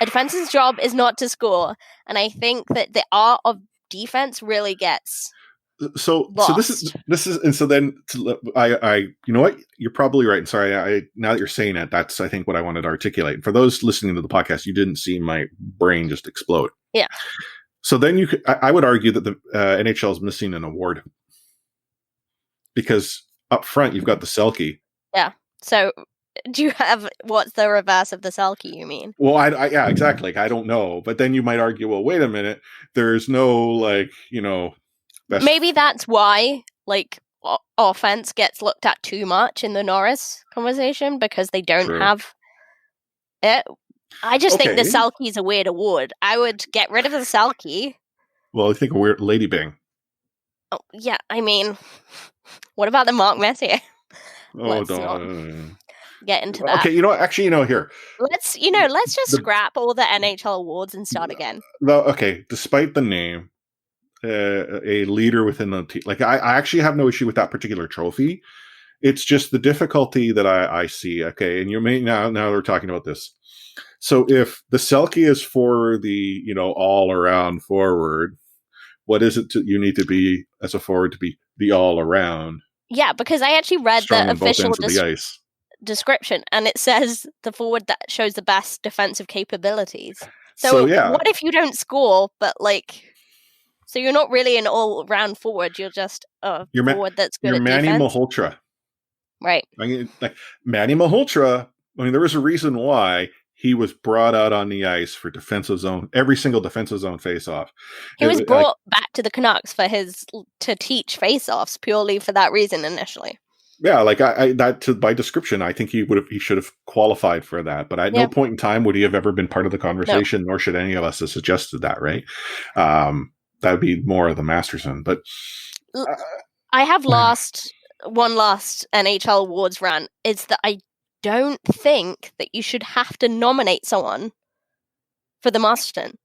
defense's job is not to score, and I think that the art of defense really gets lost. So this is and so then I you know what, you're probably right. And sorry, now that you're saying it, that's I think what I wanted to articulate. For those listening to the podcast, you didn't see my brain just explode. Yeah. So then I would argue that the NHL is missing an award because up front you've got the Selke. Yeah. So do you have what's the reverse of the Selke? You mean? Well, yeah, exactly. I don't know, but then you might argue, well, wait a minute, there's no maybe that's why offense gets looked at too much in the Norris conversation because they don't have it. I just think the Selke is a weird award. I would get rid of the Selke. Well, I think a weird Lady Bing. Oh yeah, I mean, what about the Mark Messier? Let's don't get into that. Okay, here. Let's just scrap all the NHL awards and start again. Okay, despite the name, a leader within the team. Like, I actually have no issue with that particular trophy. It's just the difficulty that I see. Okay, and you may now we're talking about this. So if the Selke is for the all around forward, what is it you need to be as a forward to be the all around? Yeah, because I actually read the official description, and it says the forward that shows the best defensive capabilities. So what if you don't score, but so you're not really an all-round forward, you're just a forward that's good at defense? You're Manny Malhotra. Right. I mean, Manny Malhotra, there was a reason why he was brought out on the ice for defensive zone, every single defensive zone face-off. He was brought back to the Canucks to teach face-offs purely for that reason initially. Yeah, by description, I think he should have qualified for that. But at no point in time would he have ever been part of the conversation, nor should any of us have suggested that, right? That would be more of the Masterson. But I have one last NHL awards rant. Is that I don't think that you should have to nominate someone for the Masterton,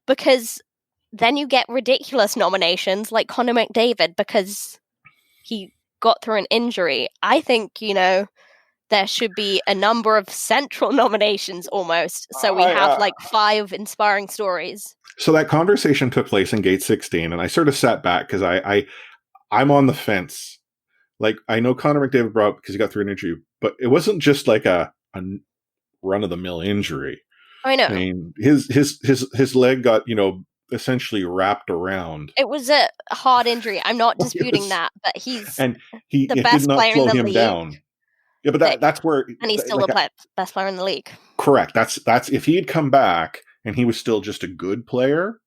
because then you get ridiculous nominations like Connor McDavid because he got through an injury. I think, there should be a number of central nominations almost, so we have 5 inspiring stories. So that conversation took place in Gate 16, and I sort of sat back because I'm on the fence. I know Connor McDavid brought up because he got through an injury, but it wasn't just like a run of the mill injury. I know. I mean, his leg got essentially wrapped around. It was a hard injury. I'm not disputing Yes. that, but he's And it the did best not player slow in the him league. down. Yeah, but that's where, and he's still like, the best player in the league. correct. That's if he had come back and he was still just a good player,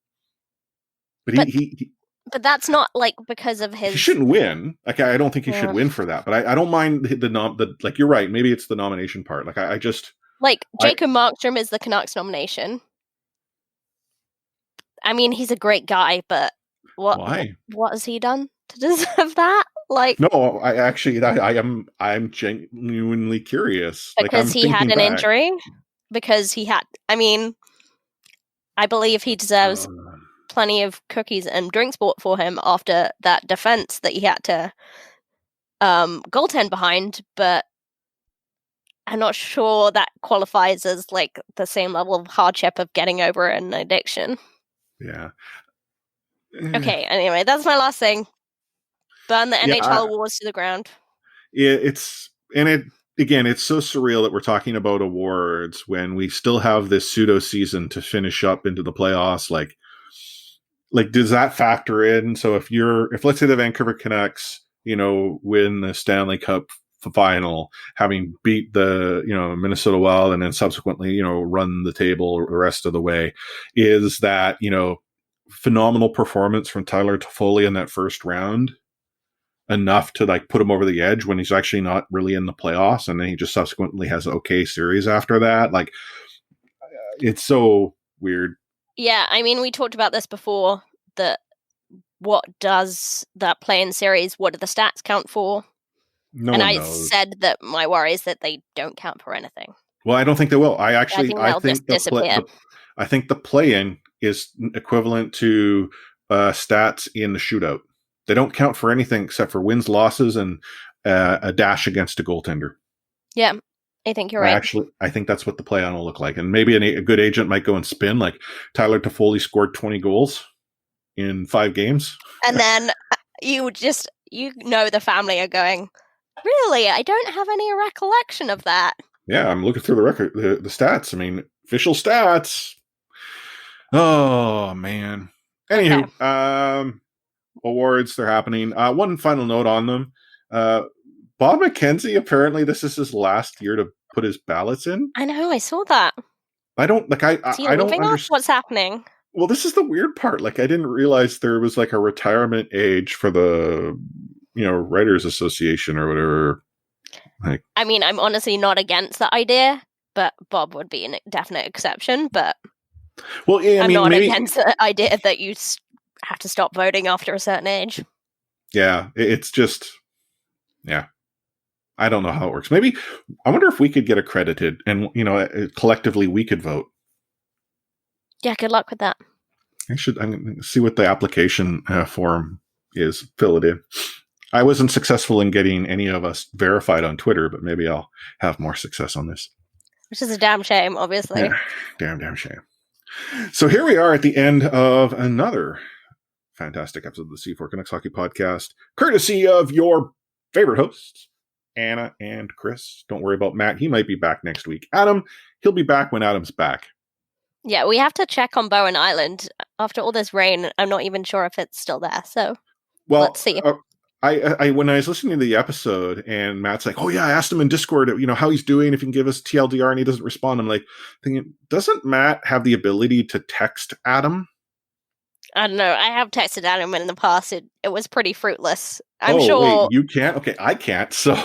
but he but that's not like because of his. he shouldn't win. Like, I don't think he should win for that. But I don't mind the like. You're right. Maybe it's the nomination part. Like, I just like Jacob Markstrom is the Canucks nomination. I mean, he's a great guy, but why? What has he done to deserve that? Like, no, I'm genuinely curious because he had an injury. Because he had. I mean, I believe he deserves plenty of cookies and drinks bought for him after that defense that he had to goaltend behind, but I'm not sure that qualifies as like the same level of hardship of getting over an addiction. Yeah. Okay, anyway, that's my last thing. Burn the NHL awards to the ground. It's so surreal that we're talking about awards when we still have this pseudo season to finish up into the playoffs. Like does that factor in? So if let's say the Vancouver Canucks, win the Stanley Cup final, having beat the Minnesota Wild and then subsequently run the table the rest of the way, is that phenomenal performance from Tyler Toffoli in that first round enough to like put him over the edge when he's actually not really in the playoffs, and then he just subsequently has an okay series after that? Like, it's so weird. Yeah, I mean, we talked about this before, that what does that play-in series, what do the stats count for? No and one I knows. said that my worry is that they don't count for anything. Well, I don't think they will. I think disappear. I think the play-in is equivalent to stats in the shootout. They don't count for anything except for wins, losses, and a dash against a goaltender. Yeah, I think you're right. I think that's what the play-on will look like. And maybe a good agent might go and spin, like Tyler Toffoli scored 20 goals in 5 games. And then the family are going, really? I don't have any recollection of that. Yeah, I'm looking through the record, the stats. I mean, official stats. Oh, man. Anywho, okay. Awards, they're happening. One final note on them. Bob McKenzie, apparently this is his last year to put his ballots in. I know, I saw that. I don't like. I don't understand what's happening. Well, this is the weird part. Like, I didn't realize there was like a retirement age for the Writers Association or whatever. Like, I mean, I'm honestly not against the idea, but Bob would be a definite exception. But I'm not against the idea that you have to stop voting after a certain age. Yeah, it's just, yeah. I don't know how it works. Maybe, I wonder if we could get accredited and, collectively we could vote. Yeah, good luck with that. I'm going to see what the application form is, fill it in. I wasn't successful in getting any of us verified on Twitter, but maybe I'll have more success on this. Which is a damn shame, obviously. Yeah, damn shame. So here we are at the end of another fantastic episode of the C4 Canucks Hockey Podcast, courtesy of your favorite hosts, Anna and Chris. Don't worry about Matt. He might be back next week. Adam, he'll be back when Adam's back. Yeah, we have to check on Bowen Island. After all this rain, I'm not even sure if it's still there. So, let's see. I when I was listening to the episode and Matt's like, oh yeah, I asked him in Discord, how he's doing, if he can give us TLDR, and he doesn't respond. I'm like thinking, doesn't Matt have the ability to text Adam? I don't know. I have texted Adam in the past. It was pretty fruitless. I'm sure. Wait, you can't? Okay, I can't. So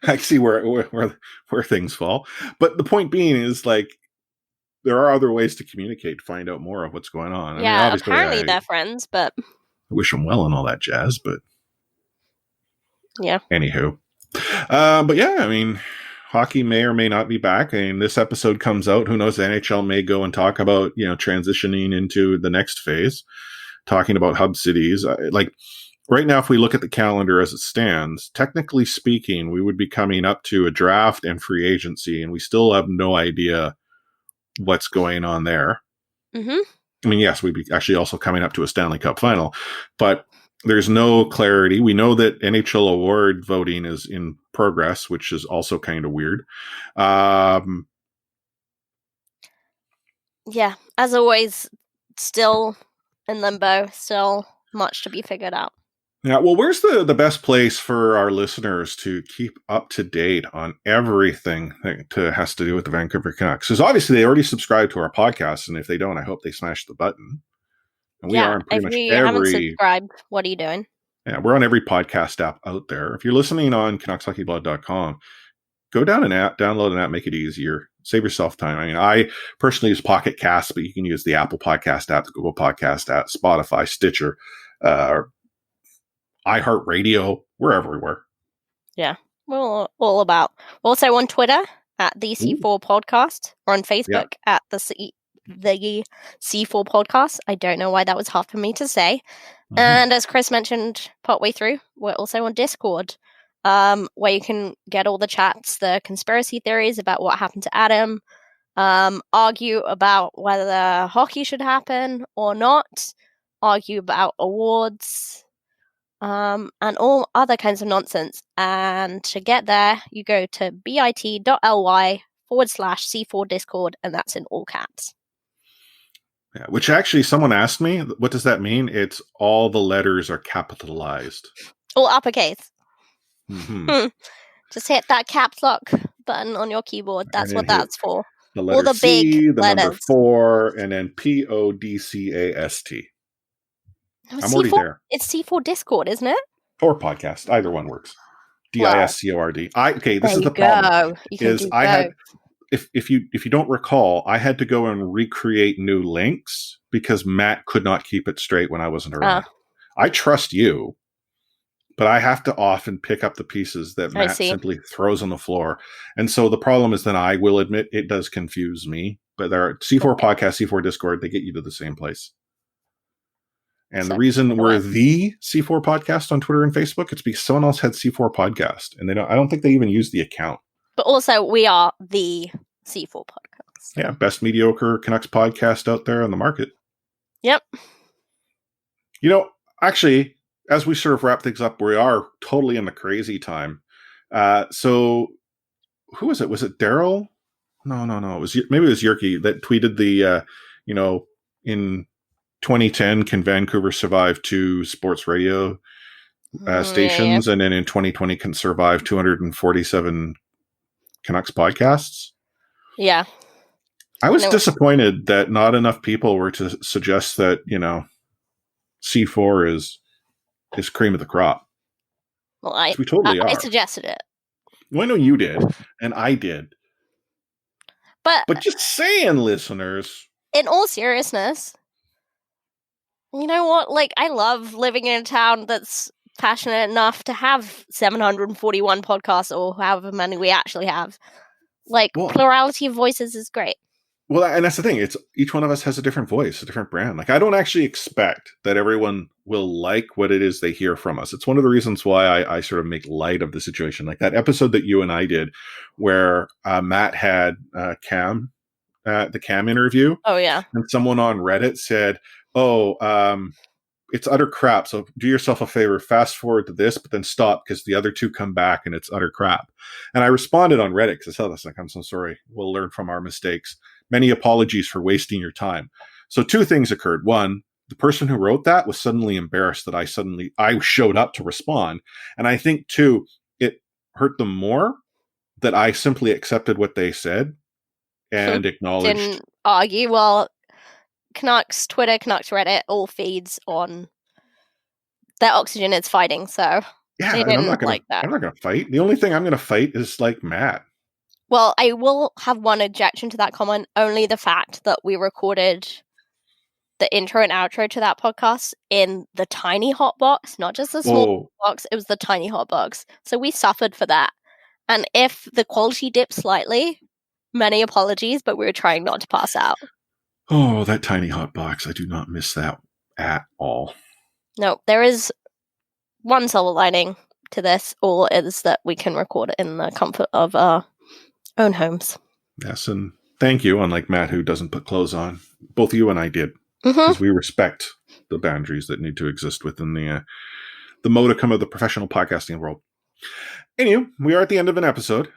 I see where things fall. But the point being is, like, there are other ways to communicate, to find out more of what's going on. Yeah, I mean, apparently they're friends, but I wish them well and all that jazz, but yeah. Anywho. But yeah, I mean, hockey may or may not be back. I mean, this episode comes out, who knows, the NHL may go and talk about, transitioning into the next phase, talking about hub cities. Like, right now, if we look at the calendar as it stands, technically speaking, we would be coming up to a draft and free agency, and we still have no idea what's going on there. Mm-hmm. I mean, yes, we'd be actually also coming up to a Stanley Cup final, but there's no clarity. We know that NHL award voting is in progress, which is also kind of weird. Yeah, as always, still in limbo, still much to be figured out. Yeah, well, where's the best place for our listeners to keep up to date on everything that has to do with the Vancouver Canucks? Because obviously they already subscribe to our podcast, and if they don't, I hope they smash the button. And we are on pretty much if you haven't subscribed, what are you doing? Yeah, we're on every podcast app out there. If you're listening on CanucksHockeyBlog.com, go down an app, download an app, make it easier. Save yourself time. I mean, I personally use Pocket Cast, but you can use the Apple Podcast app, the Google Podcast app, Spotify, Stitcher, iHeartRadio. We're everywhere. Yeah, we're all about. Also on Twitter at the C4 Podcast, or on Facebook at the C4 Podcast. I don't know why that was hard for me to say. Mm-hmm. And as Chris mentioned partway through, we're also on Discord, where you can get all the chats, the conspiracy theories about what happened to Adam, argue about whether hockey should happen or not, argue about awards, and all other kinds of nonsense. And to get there, you go to bit.ly/C4 Discord, and that's in all caps. Yeah, which actually someone asked me, what does that mean? It's all the letters are capitalized. All uppercase. Mm-hmm. Just hit that caps lock button on your keyboard. That's what that's for. The letter all the C, big the letters. number 4, and then PODCAST. No, I'm already there. It's C4 Discord, isn't it? Or podcast. Either one works. DISCORD. This is the problem. If you don't recall, I had to go and recreate new links because Matt could not keep it straight when I wasn't around. I trust you, but I have to often pick up the pieces that Matt simply throws on the floor. And so the problem is, then I will admit it does confuse me, but there are C4 Podcast, C4 Discord, they get you to the same place. And the reason we're the C4 Podcast on Twitter and Facebook, it's because someone else had C4 Podcast, and I don't think they even use the account. But also, we are the C4 Podcast. Yeah, best mediocre Canucks podcast out there on the market. Yep. You know, actually, as we sort of wrap things up, we are totally in the crazy time. So, who was it? Was it Daryl? No. Maybe it was Yerke that tweeted the, in 2010, can Vancouver survive 2 sports radio stations? And then in 2020 can survive 247 Canucks podcasts? Yeah. I was disappointed that not enough people were to suggest that, C4 is cream of the crop. Well, we totally are. I suggested it. Well, I know you did, and I did. But just saying, listeners. In all seriousness, you know what? Like, I love living in a town that's passionate enough to have 741 podcasts, or however many we actually have. Like, plurality of voices is great. Well, and that's the thing. It's each one of us has a different voice, a different brand. Like, I don't actually expect that everyone will like what it is they hear from us. It's one of the reasons why I sort of make light of the situation. Like that episode that you and I did where Matt had Cam, the Cam interview. Oh, yeah. And someone on Reddit said, it's utter crap. So do yourself a favor, fast forward to this, but then stop because the other 2 come back and it's utter crap. And I responded on Reddit because I said, like, I'm so sorry. We'll learn from our mistakes. Many apologies for wasting your time. So 2 things occurred. One, the person who wrote that was suddenly embarrassed that I showed up to respond. And I think 2, it hurt them more that I simply accepted what they said and acknowledged. Didn't argue. Well, Canucks Twitter, Canucks Reddit, all feeds on their oxygen is fighting. So they didn't like that. I'm not going to fight. The only thing I'm going to fight is like Matt. Well, I will have one objection to that comment. Only the fact that we recorded the intro and outro to that podcast in the tiny hot box, not just the small box. It was the tiny hot box. So we suffered for that. And if the quality dipped slightly, many apologies, but we were trying not to pass out. Oh, that tiny hot box. I do not miss that at all. No, there is one silver lining to this. All is that we can record it in the comfort of our own homes. Yes, and thank you, unlike Matt, who doesn't put clothes on. Both you and I did, because we respect the boundaries that need to exist within the modicum of the professional podcasting world. Anyway, we are at the end of an episode.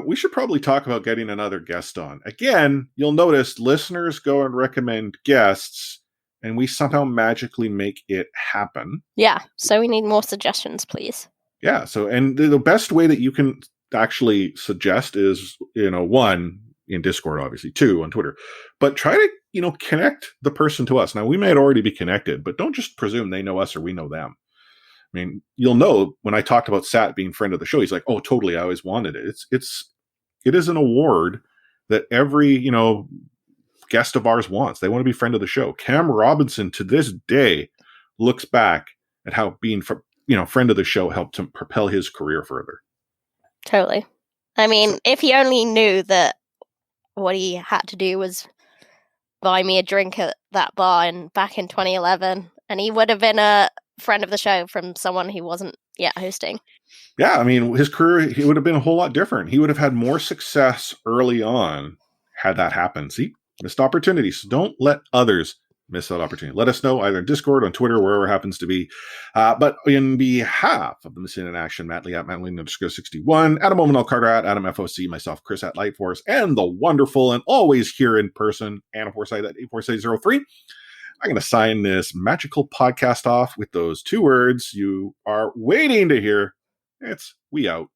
We should probably talk about getting another guest on. Again, you'll notice listeners go and recommend guests, and we somehow magically make it happen. Yeah. So we need more suggestions, please. Yeah. So, and the best way that you can actually suggest is, one, in Discord, obviously, 2, on Twitter, but try to, connect the person to us. Now, we might already be connected, but don't just presume they know us or we know them. I mean, you'll know when I talked about Sat being friend of the show, he's like, oh, totally. I always wanted it. It is an award that every, guest of ours wants. They want to be friend of the show. Cam Robinson to this day looks back at how being, friend of the show helped him propel his career further. Totally. I mean, if he only knew that what he had to do was buy me a drink at that bar back in 2011, and he would have been a friend of the show from someone who wasn't yet hosting. Yeah, I mean, his career, he would have been a whole lot different. He would have had more success early on had that happened. See, missed opportunities. Don't let others miss that opportunity. Let us know either in Discord, on Twitter, wherever it happens to be. But in behalf of the Missing in Action, Matt Lee at Matt Lee _61, Adam Omenel Carter at Adam FOC, myself, Chris at Lightforce, and the wonderful and always here in person, Anna Forsyth at 84603. I'm going to sign this magical podcast off with those 2 words you are waiting to hear. It's we out.